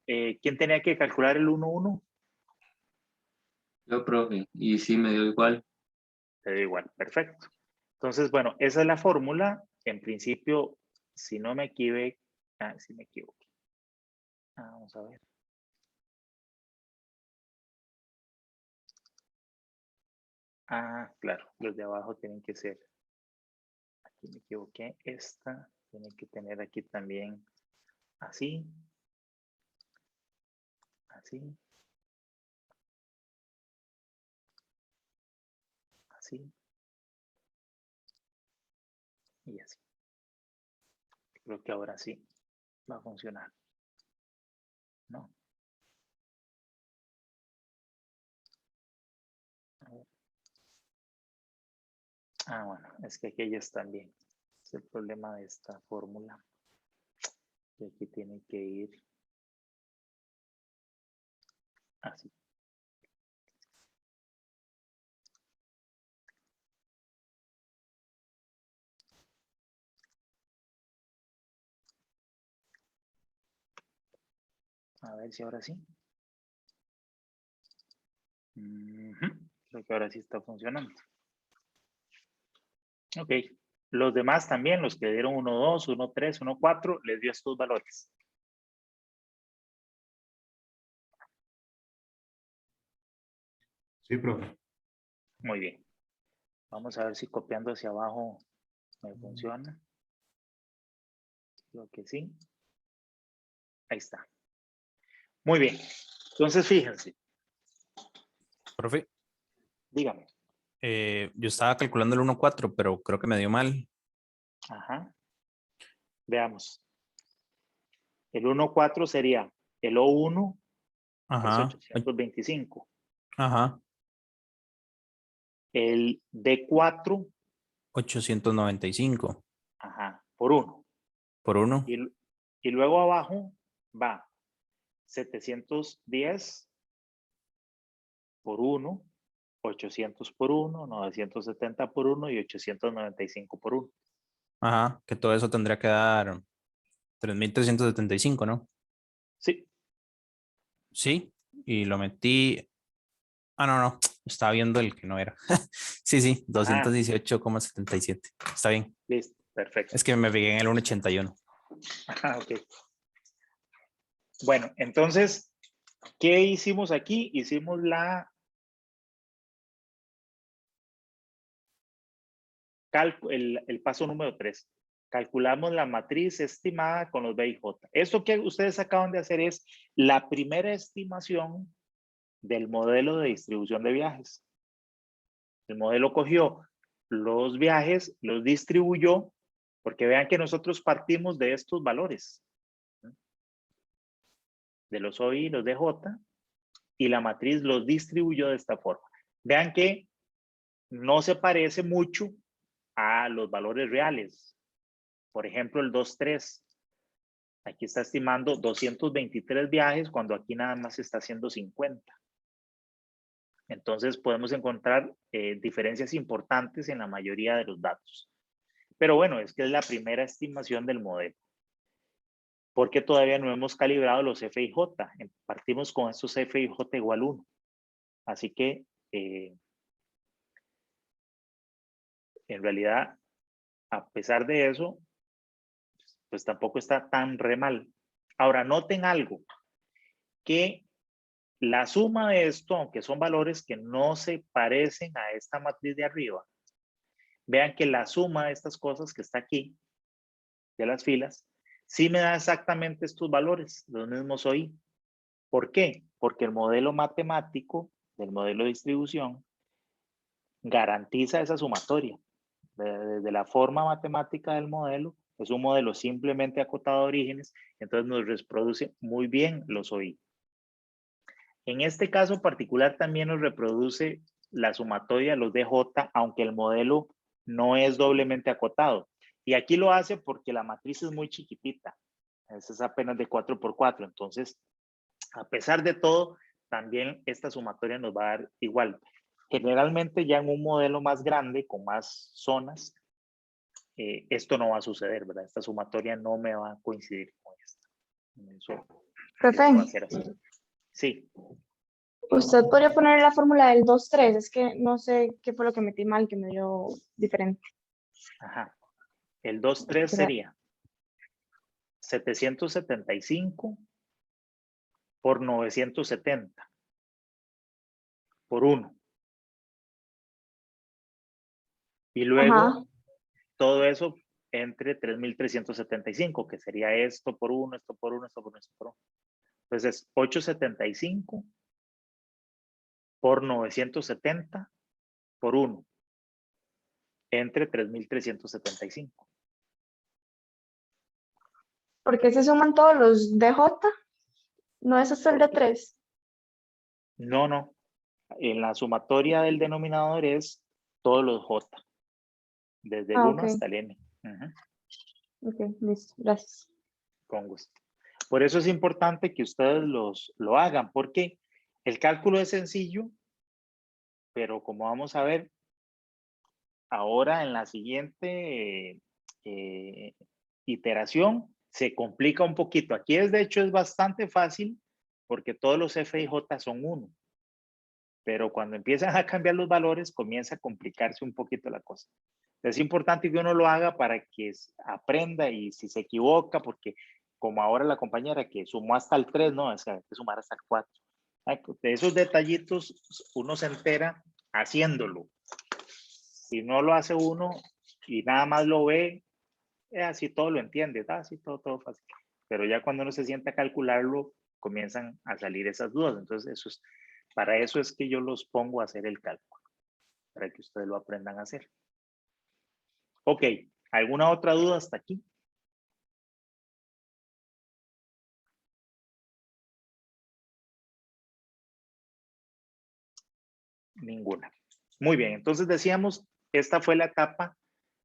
Speaker 1: ¿quién tenía que calcular el 1, 1?
Speaker 3: Yo, profe, y sí me dio igual.
Speaker 1: Te dio igual, perfecto. Entonces, bueno, esa es la fórmula. En principio, si no me equivoqué, si me equivoqué. Vamos a ver. Claro, los de abajo tienen que ser. Aquí me equivoqué. Esta tiene que tener aquí también así. Así. Así. Y así. Creo que ahora sí va a funcionar. ¿No? A ver. Bueno, es que aquellas también. Es el problema de esta fórmula. Que aquí tiene que ir así. A ver si ahora sí. Creo que ahora sí está funcionando. Ok. Los demás también, los que dieron 1, 2, 1, 3, 1, 4, les dio estos valores.
Speaker 4: Sí, profe.
Speaker 1: Muy bien. Vamos a ver si copiando hacia abajo me funciona. Creo que sí. Ahí está. Muy bien. Entonces, fíjense.
Speaker 5: Profe,
Speaker 1: Dígame.
Speaker 5: yo estaba calculando el 1.4, pero creo que me dio mal.
Speaker 1: Ajá. Veamos. El 1,4 sería el O1 es
Speaker 5: Ajá,
Speaker 1: 825.
Speaker 5: ajá,
Speaker 1: El D4,
Speaker 5: 895
Speaker 1: ajá, por 1.
Speaker 5: por 1.
Speaker 1: Y luego abajo va 710 por 1, 800 por 1, 970 por 1 y 895 por 1.
Speaker 5: Ajá, que todo eso tendría que dar 3.375, ¿no?
Speaker 1: Sí.
Speaker 5: Sí, y lo metí. Ah, no, estaba viendo el que no era. Sí, sí,
Speaker 1: Ajá,
Speaker 5: 218,77. Está bien.
Speaker 1: listo, perfecto.
Speaker 5: Es que me pegué en el 1.81.
Speaker 1: Ajá, ok. Bueno, entonces, ¿qué hicimos aquí? Hicimos el paso número 3. Calculamos la matriz estimada con los B y J. Esto que ustedes acaban de hacer es la primera estimación del modelo de distribución de viajes. El modelo cogió los viajes, los distribuyó, porque vean que nosotros partimos de estos valores, ¿no? De los OI y los DJ, y la matriz los distribuyó de esta forma. Vean que no se parece mucho a los valores reales. Por ejemplo, el 2.3. Aquí está estimando 223 viajes cuando aquí nada más se está haciendo 50. Entonces podemos encontrar diferencias importantes en la mayoría de los datos. Pero bueno, es que es la primera estimación del modelo. Porque todavía no hemos calibrado los F y J. Partimos con estos F y J igual 1. Así que en realidad, a pesar de eso, pues tampoco está tan re mal. Ahora, noten algo, que la suma de esto, aunque son valores que no se parecen a esta matriz de arriba, vean que la suma de estas cosas que está aquí, de las filas, sí me da exactamente estos valores, los mismos OI. ¿Por qué? Porque el modelo matemático del modelo de distribución garantiza esa sumatoria. Desde la forma matemática del modelo, es un modelo simplemente acotado a orígenes, entonces nos reproduce muy bien los OI. En este caso particular también nos reproduce la sumatoria, los DJ, aunque el modelo no es doblemente acotado. Y aquí lo hace porque la matriz es muy chiquitita. Esa es apenas de 4×4. Entonces, a pesar de todo, también esta sumatoria nos va a dar igual. Generalmente ya en un modelo más grande, con más zonas, esto no va a suceder, ¿verdad? Esta sumatoria no me va a coincidir con esta. Eso
Speaker 2: Profe,
Speaker 1: va a ser así. Sí.
Speaker 2: usted podría poner la fórmula del 2,3. Es que no sé qué fue lo que metí mal, que me dio diferente.
Speaker 1: Ajá. El 2,3 sería 775 por 970 por 1. Y luego
Speaker 2: Ajá.
Speaker 1: todo eso entre 3.375, que sería esto por 1, esto por 1, esto por 1, esto por 1. Entonces, 875 por 970 por 1 entre 3.375.
Speaker 2: ¿Por qué se suman todos los DJ? No es hasta el de 3.
Speaker 1: No, no. En la sumatoria del denominador es todos los J, desde el 1
Speaker 2: Ok.
Speaker 1: hasta el N.
Speaker 2: Ok, listo. Gracias.
Speaker 1: Con gusto. Por eso es importante que ustedes lo hagan, porque el cálculo es sencillo, pero como vamos a ver ahora en la siguiente iteración, se complica un poquito. Aquí de hecho es bastante fácil porque todos los F y J son 1. Pero cuando empiezan a cambiar los valores, comienza a complicarse un poquito la cosa. Es importante que uno lo haga para que aprenda y si se equivoca, porque como ahora la compañera que sumó hasta el 3, no, es que hay que sumar hasta el 4. De esos detallitos uno se entera haciéndolo. Si no lo hace uno y nada más lo ve, así todo lo entiende, así todo fácil. Pero ya cuando uno se sienta a calcularlo, comienzan a salir esas dudas. Entonces, para eso es que yo los pongo a hacer el cálculo, para que ustedes lo aprendan a hacer. Ok, ¿alguna otra duda hasta aquí? Ninguna. Muy bien, entonces decíamos, esta fue la etapa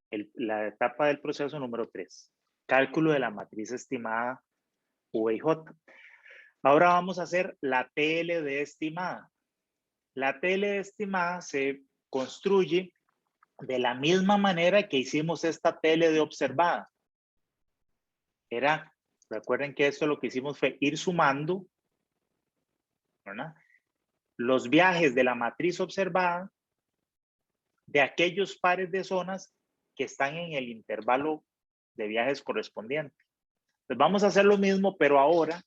Speaker 1: del proceso número 3. Cálculo de la matriz estimada V y J. Ahora vamos a hacer la TLD estimada. La TLD estimada se construye de la misma manera que hicimos esta TLD observada. Recuerden que esto lo que hicimos fue ir sumando, ¿verdad?, los viajes de la matriz observada de aquellos pares de zonas que están en el intervalo de viajes correspondiente. Pues vamos a hacer lo mismo, pero ahora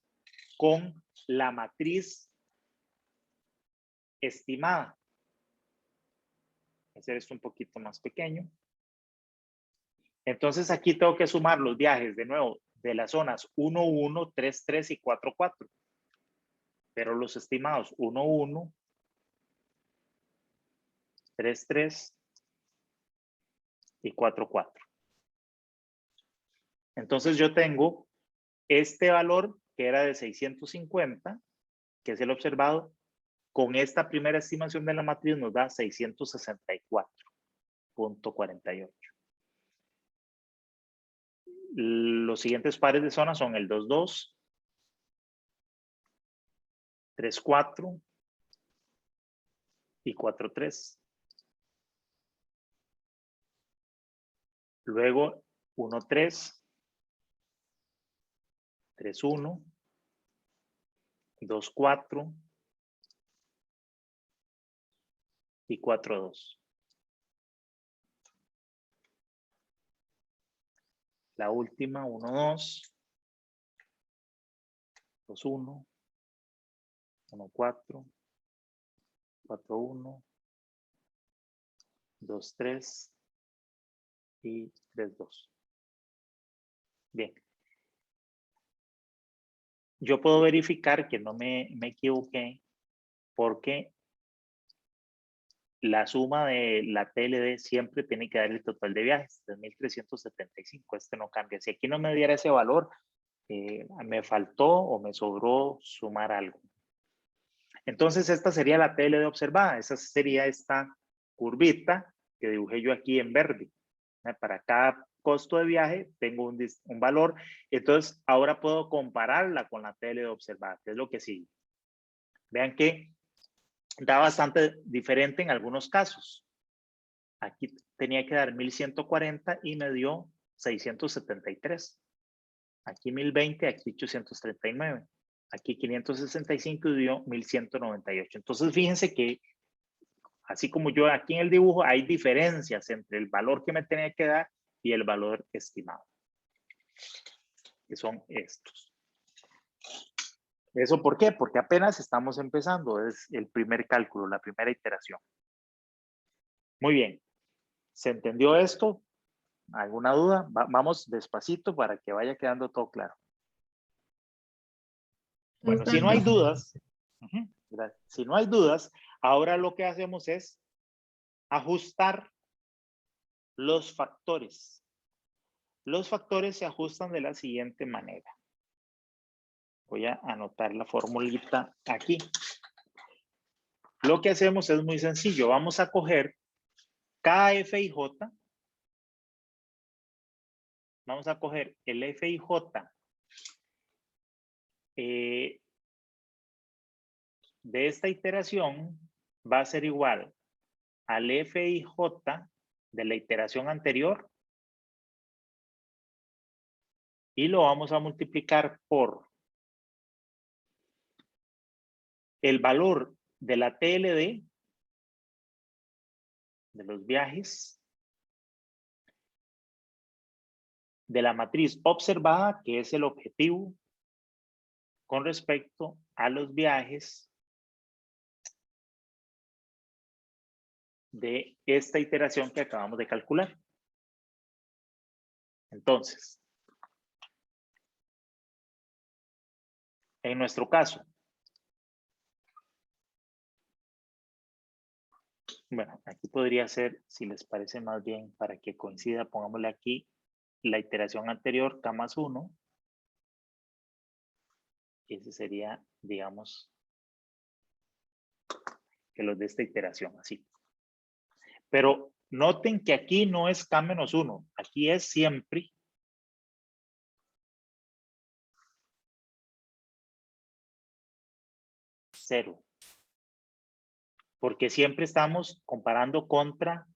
Speaker 1: con la matriz estimada. Voy a hacer esto un poquito más pequeño. Entonces aquí tengo que sumar los viajes de nuevo de las zonas 1, 1, 3, 3 y 4, 4. Pero los estimados 1, 1, 3, 3 y 4, 4. Entonces yo tengo este valor que era de 650, que es el observado, con esta primera estimación de la matriz nos da 664.48. Los siguientes pares de zona son el 2, 2, 3, 4 y 4, 3. Luego 1, 3, 3, 1, 2, 4 y 4, 2. La última 1, 2, 2, 1, 1, 4, 4, 1, 2, 3 y 3, 2. Bien. Yo puedo verificar que no me equivoqué porque la suma de la TLD siempre tiene que dar el total de viajes, 3.375. Este no cambia. Si aquí no me diera ese valor, me faltó o me sobró sumar algo. Entonces esta sería la TLD observada. Esa sería esta curvita que dibujé yo aquí en verde. Para cada costo de viaje tengo un valor. Entonces ahora puedo compararla con la TLD observada, que es lo que sigue. Vean que da bastante diferente en algunos casos. Aquí tenía que dar 1140 y me dio 673. Aquí 1020, aquí 839. Aquí 565 y dio 1198. Entonces fíjense que así como yo aquí en el dibujo hay diferencias entre el valor que me tenía que dar y el valor estimado, que son estos. ¿Eso por qué? Porque apenas estamos empezando, es el primer cálculo, la primera iteración. Muy bien, ¿se entendió esto? ¿Alguna duda? Vamos despacito para que vaya quedando todo claro. Bueno, si no hay dudas, si no hay dudas, ahora lo que hacemos es ajustar los factores. Los factores se ajustan de la siguiente manera. Voy a anotar la formulita aquí. Lo que hacemos es muy sencillo. Vamos a coger cada F y J. Vamos a coger el F y J de esta iteración va a ser igual al F y J de la iteración anterior y lo vamos a multiplicar por el valor de la TLD de los viajes de la matriz observada, que es el objetivo con respecto a los viajes de esta iteración que acabamos de calcular. Entonces, en nuestro caso, bueno, aquí podría ser, si les parece más bien, para que coincida, pongámosle aquí la iteración anterior, K más 1. Ese sería, digamos, que los de esta iteración, así. Pero noten que aquí no es K menos 1, aquí es siempre cero. Porque siempre estamos comparando contra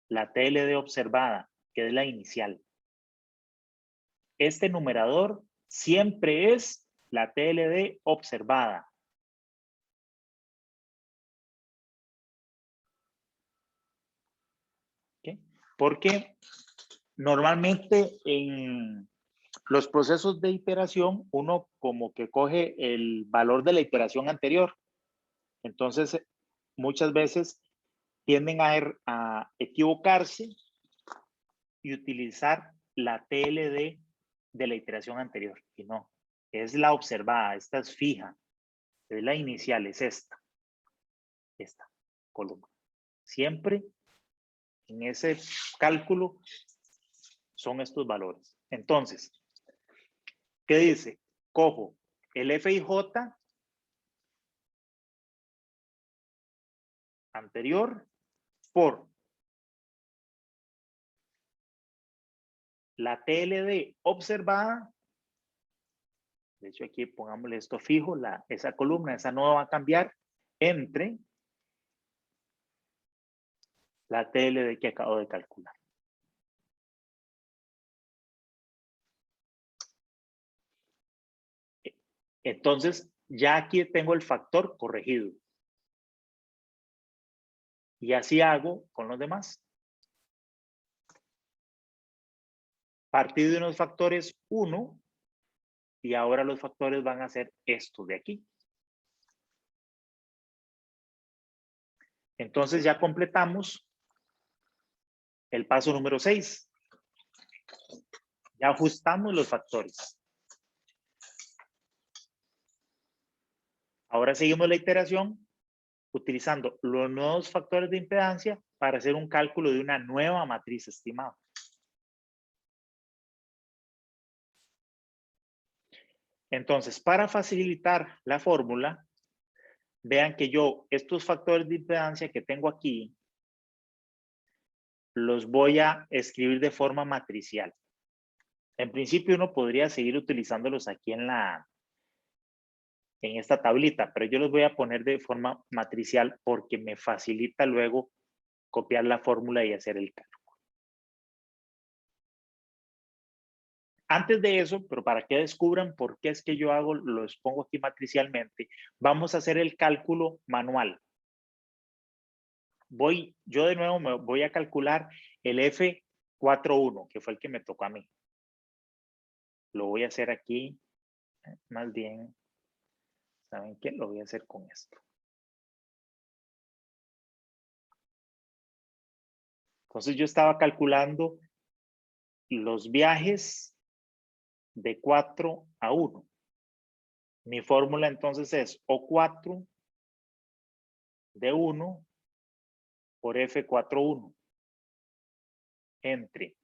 Speaker 1: la TLD observada, que es la inicial. Este numerador siempre es la TLD observada. ¿Okay? Porque normalmente en los procesos de iteración, uno como que coge el valor de la iteración anterior. Entonces, muchas veces tienden a equivocarse y utilizar la TLD de la iteración anterior. Y no, es la observada, esta es fija, es la inicial, es esta columna. Siempre en ese cálculo son estos valores. Entonces, ¿qué dice? Cojo el F y J anterior por la TLD observada. De hecho, aquí pongámosle esto fijo, esa columna, esa no va a cambiar entre la TLD que acabo de calcular. Entonces, ya aquí tengo el factor corregido. Y así hago con los demás. Partí de unos factores 1 y ahora los factores van a ser estos de aquí. Entonces ya completamos el paso número 6. Ya ajustamos los factores. Ahora seguimos la iteración utilizando los nuevos factores de impedancia para hacer un cálculo de una nueva matriz estimada. Entonces, para facilitar la fórmula, vean que yo estos factores de impedancia que tengo aquí los voy a escribir de forma matricial. En principio uno podría seguir utilizándolos aquí en esta tablita, pero yo los voy a poner de forma matricial porque me facilita luego copiar la fórmula y hacer el cálculo. Antes de eso, pero para que descubran por qué es que yo los pongo aquí matricialmente, vamos a hacer el cálculo manual. Yo de nuevo me voy a calcular el F41, que fue el que me tocó a mí. Lo voy a hacer aquí, más bien, ¿saben qué? Lo voy a hacer con esto. Entonces yo estaba calculando los viajes de 4 a 1. Mi fórmula entonces es O4 de 1 por F41 entre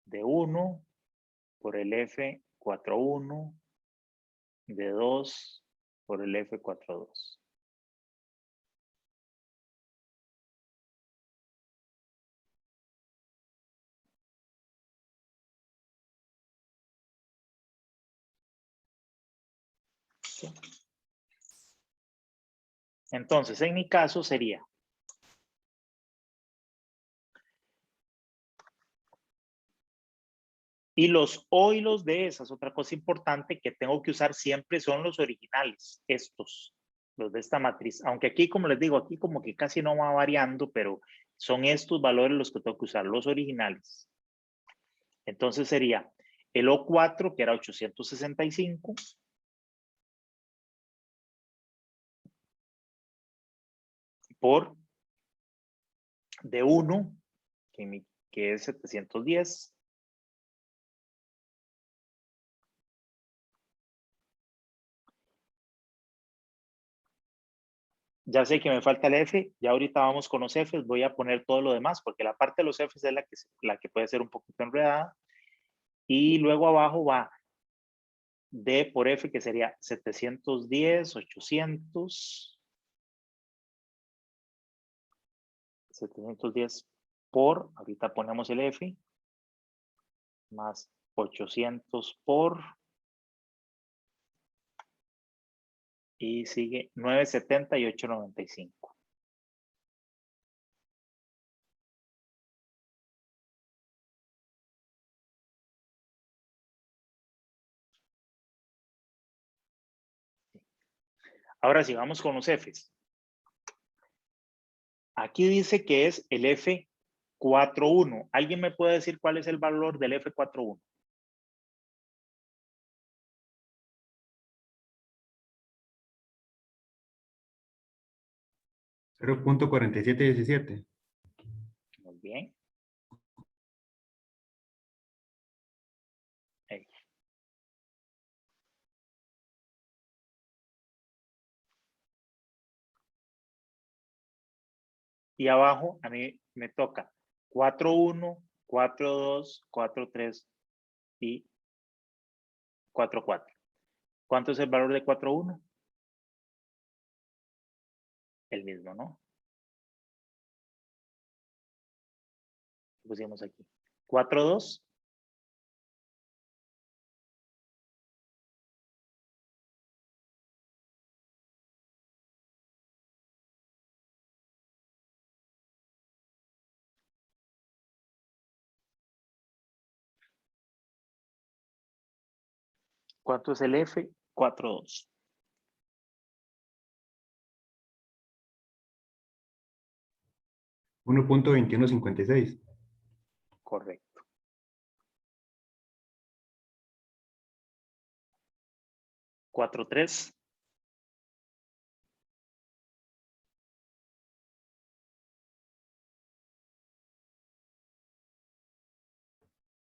Speaker 1: de 1 por el F41 de 2 por el F42. ¿Sí? Entonces, en mi caso sería y los O y los D, esa es otra cosa importante que tengo que usar siempre, son los originales, estos, los de esta matriz. Aunque aquí, como les digo, aquí como que casi no va variando, pero son estos valores los que tengo que usar, los originales. Entonces sería el O4, que era 865, por D1, que es 710, ya sé que me falta el F, ya ahorita vamos con los Fs, voy a poner todo lo demás, porque la parte de los Fs es la que puede ser un poquito enredada, y luego abajo va D por F, que sería 710, 800, 710 por, ahorita ponemos el F, más 800 por, y sigue 970 y 895. Ahora sí, vamos con los Fs. Aquí dice que es el F41. ¿Alguien me puede decir cuál es el valor del F41?
Speaker 4: .4717.
Speaker 1: Muy bien. Ahí. Y abajo a mí me toca 4.1, 4.2, 4.3 y 4.4. ¿Cuánto es el valor de 4.1? El mismo, ¿no? ¿Qué pusimos aquí? 4.2. ¿Cuánto es el F? 4.2.
Speaker 4: $1.2156.
Speaker 1: Correcto. 4.3.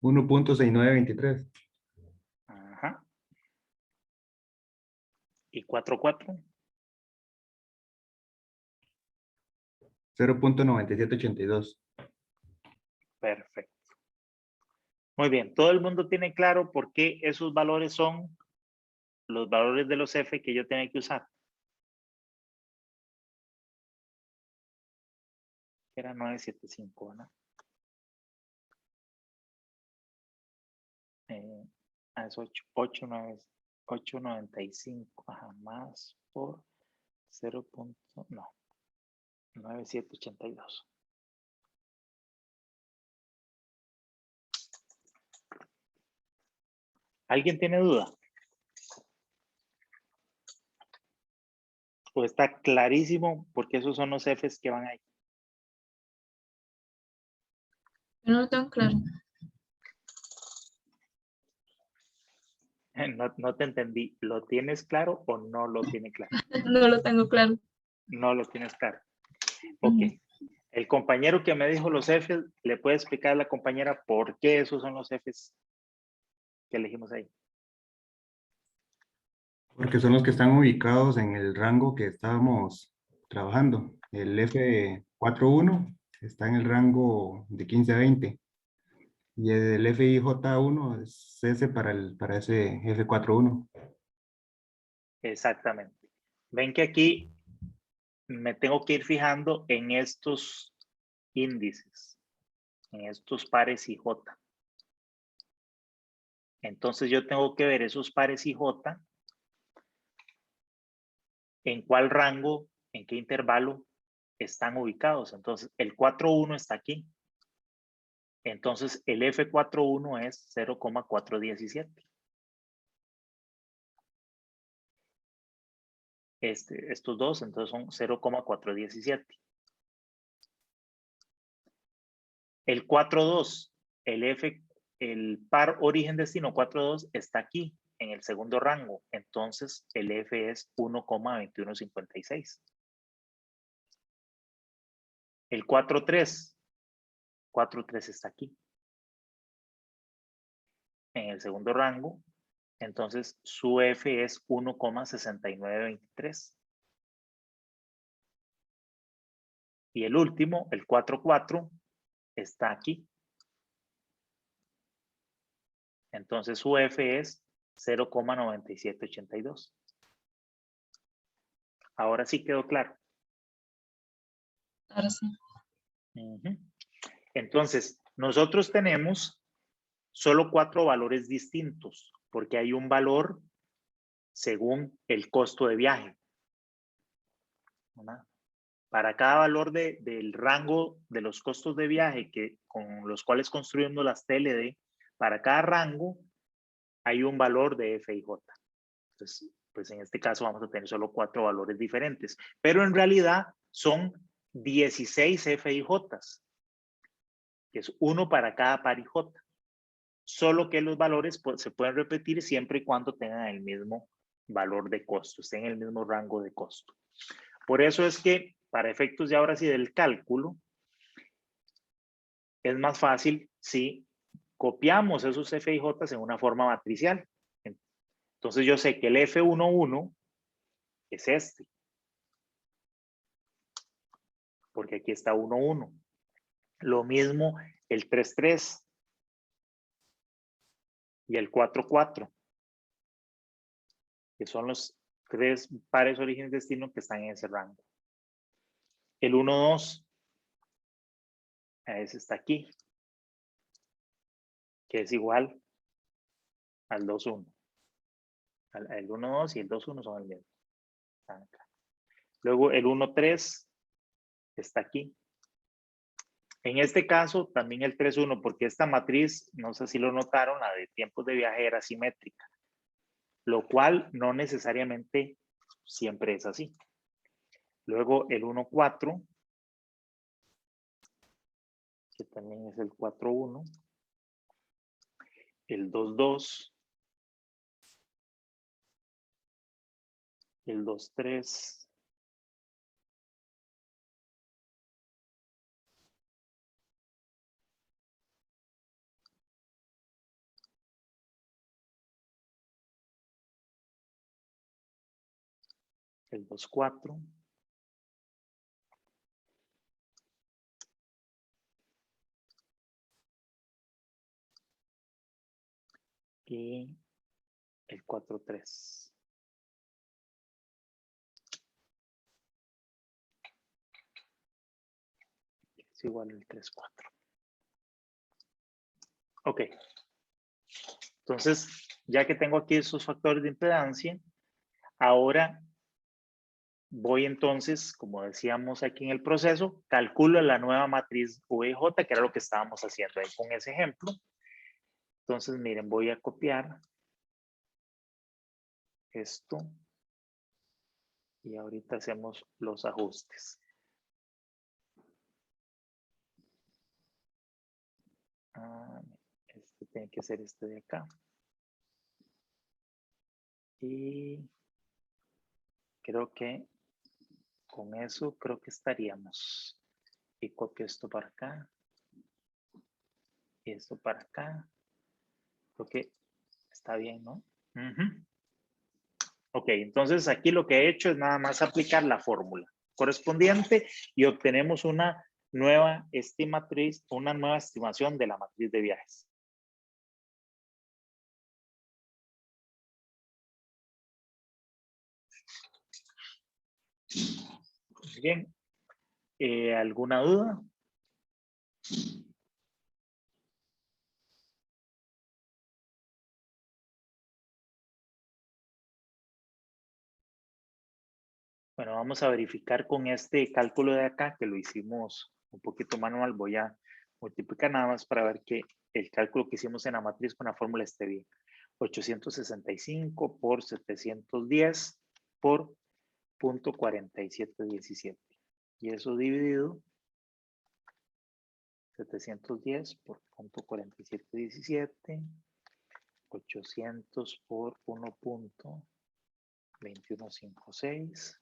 Speaker 4: $1.6923.
Speaker 1: Ajá. Y 4.4.
Speaker 4: $0.9782.
Speaker 1: Perfecto. Muy bien. ¿Todo el mundo tiene claro por qué esos valores son los valores de los F que yo tenía que usar? Era 975, ¿no? Es 895, ajá, más por 0. No, 9782. ¿Alguien tiene duda? ¿O está clarísimo porque esos son los Fs que van ahí?
Speaker 6: Yo no lo tengo claro.
Speaker 1: No te entendí. ¿Lo tienes claro o no lo tienes claro?
Speaker 6: No lo tengo claro.
Speaker 1: No lo tienes claro. Ok. El compañero que me dijo los Fs, ¿le puede explicar a la compañera por qué esos son los Fs que elegimos ahí?
Speaker 4: Porque son los que están ubicados en el rango que estábamos trabajando. El F41 está en el rango de 15 a 20. Y el FIJ1 es ese para ese F41.
Speaker 1: Exactamente. Ven que aquí me tengo que ir fijando en estos índices, en estos pares IJ. Entonces yo tengo que ver esos pares IJ, en cuál rango, en qué intervalo están ubicados. Entonces el 4.1 está aquí. Entonces el F41 es 0,417. Estos dos, entonces son 0,417. El 4.2, el el par origen-destino 4,2 está aquí, en el segundo rango. Entonces, el F es 1,2156. El 4,3 está aquí, en el segundo rango. Entonces, su F es 1,6923. Y el último, el 4,4, está aquí. Entonces, su F es 0,9782. Ahora sí quedó claro.
Speaker 6: Ahora sí.
Speaker 1: Ujú. Entonces, nosotros tenemos solo 4 valores distintos, porque hay un valor según el costo de viaje. ¿Verdad? Para cada valor del rango de los costos de viaje con los cuales construimos las TLD, para cada rango hay un valor de F y J. Entonces, pues en este caso vamos a tener solo 4 valores diferentes, pero en realidad son 16 F y J, que es uno para cada par y J. Solo que los valores se pueden repetir siempre y cuando tengan el mismo valor de costo, estén en el mismo rango de costo. Por eso es que para efectos de ahora sí del cálculo, es más fácil si copiamos esos F y J en una forma matricial. Entonces yo sé que el F11 es este, porque aquí está 1,1. Lo mismo el 3,3 y el 4,4, que son los 3 pares origen-destino que están en ese rango. El 1,2, ese está aquí, que es igual al 2,1. El 1,2 y el 2,1 son el mismo. Están acá. Luego el 1,3 está aquí. En este caso, también el 3,1, porque esta matriz, no sé si lo notaron, la de tiempos de viaje era simétrica, lo cual no necesariamente siempre es así. Luego el 1,4, que también es el 4,1, el 2,2, el 2,3, el 2,4, y el 4,3. Es igual al 3,4. Ok. Entonces, ya que tengo aquí esos factores de impedancia, ahora voy entonces, como decíamos aquí en el proceso, calculo la nueva matriz VJ, que era lo que estábamos haciendo ahí con ese ejemplo. Entonces, miren, voy a copiar esto y ahorita hacemos los ajustes. Este tiene que ser este de acá. Y creo que con eso creo que estaríamos. Y copio esto para acá. Y esto para acá. Creo que está bien, ¿no? Ok, entonces aquí lo que he hecho es nada más aplicar la fórmula correspondiente y obtenemos una nueva estimatriz, una nueva estimación de la matriz de viajes. Bien, ¿alguna duda? Bueno, vamos a verificar con este cálculo de acá, que lo hicimos un poquito manual. Voy a multiplicar nada más para ver que el cálculo que hicimos en la matriz con la fórmula esté bien. 865 por 710 por 0.4717. Y eso dividido 710 por 0.4717. 800 por 1.2156.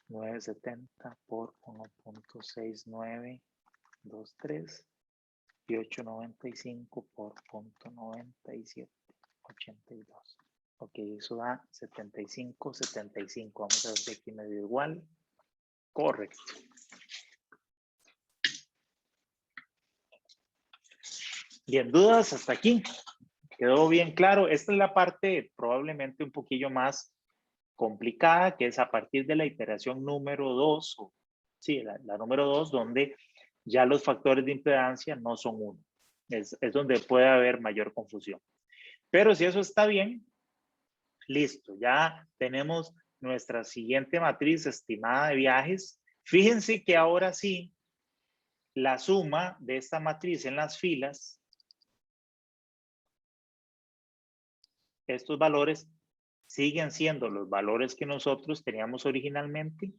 Speaker 1: 970 por 1.6923. Y 895 por 0.9782. Ok, eso da 75, 75. Vamos a ver si aquí me dio igual. Correcto. Bien, dudas hasta aquí. Quedó bien claro. Esta es la parte probablemente un poquillo más complicada, que es a partir de la iteración número 2, sí, la número 2, donde ya los factores de impedancia no son 1. Es donde puede haber mayor confusión. Pero si eso está bien, listo, ya tenemos nuestra siguiente matriz estimada de viajes. Fíjense que ahora sí, la suma de esta matriz en las filas, estos valores siguen siendo los valores que nosotros teníamos originalmente,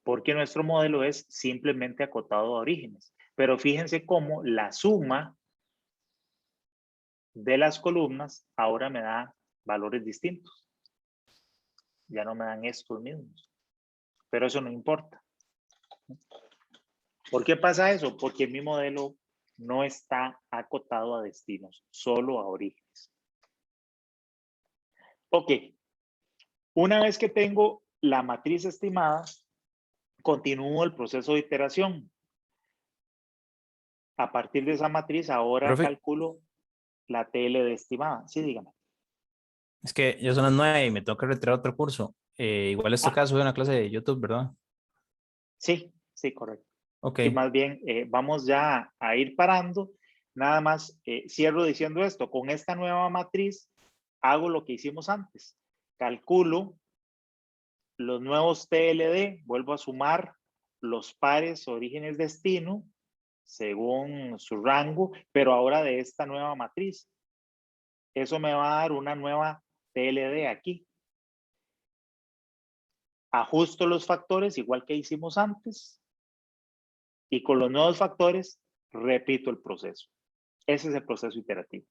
Speaker 1: porque nuestro modelo es simplemente acotado a orígenes. Pero fíjense cómo la suma de las columnas ahora me da valores distintos. Ya no me dan estos mismos. Pero eso no importa. ¿Por qué pasa eso? Porque mi modelo no está acotado a destinos, solo a orígenes. Ok. Una vez que tengo la matriz estimada, continúo el proceso de iteración. A partir de esa matriz, ahora
Speaker 5: Profe.
Speaker 1: calculo la TLD estimada. Sí, dígame.
Speaker 5: Es que ya son las 9 y me tengo que retirar otro curso. Igual esto acá sube una clase de YouTube, ¿verdad?
Speaker 1: Sí, sí, correcto.
Speaker 5: Ok.
Speaker 1: Y más bien, vamos ya a ir parando. Nada más cierro diciendo esto. Con esta nueva matriz, hago lo que hicimos antes. Calculo los nuevos TLD, vuelvo a sumar los pares orígenes-destino según su rango, pero ahora de esta nueva matriz. Eso me va a dar una nueva TLD aquí. Ajusto los factores igual que hicimos antes y con los nuevos factores repito el proceso. Ese es el proceso iterativo.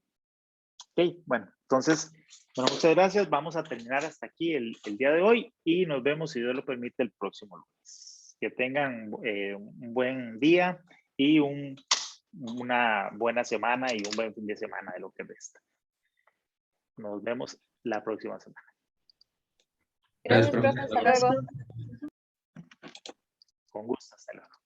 Speaker 1: Ok, bueno, entonces, bueno, muchas gracias. Vamos a terminar hasta aquí el día de hoy y nos vemos, si Dios lo permite, el próximo lunes. Que tengan un buen día y una buena semana y un buen fin de semana de lo que resta. Nos vemos la próxima semana.
Speaker 2: Gracias,
Speaker 3: profe.
Speaker 2: profe. Hasta luego.
Speaker 1: Con gusto, hasta luego.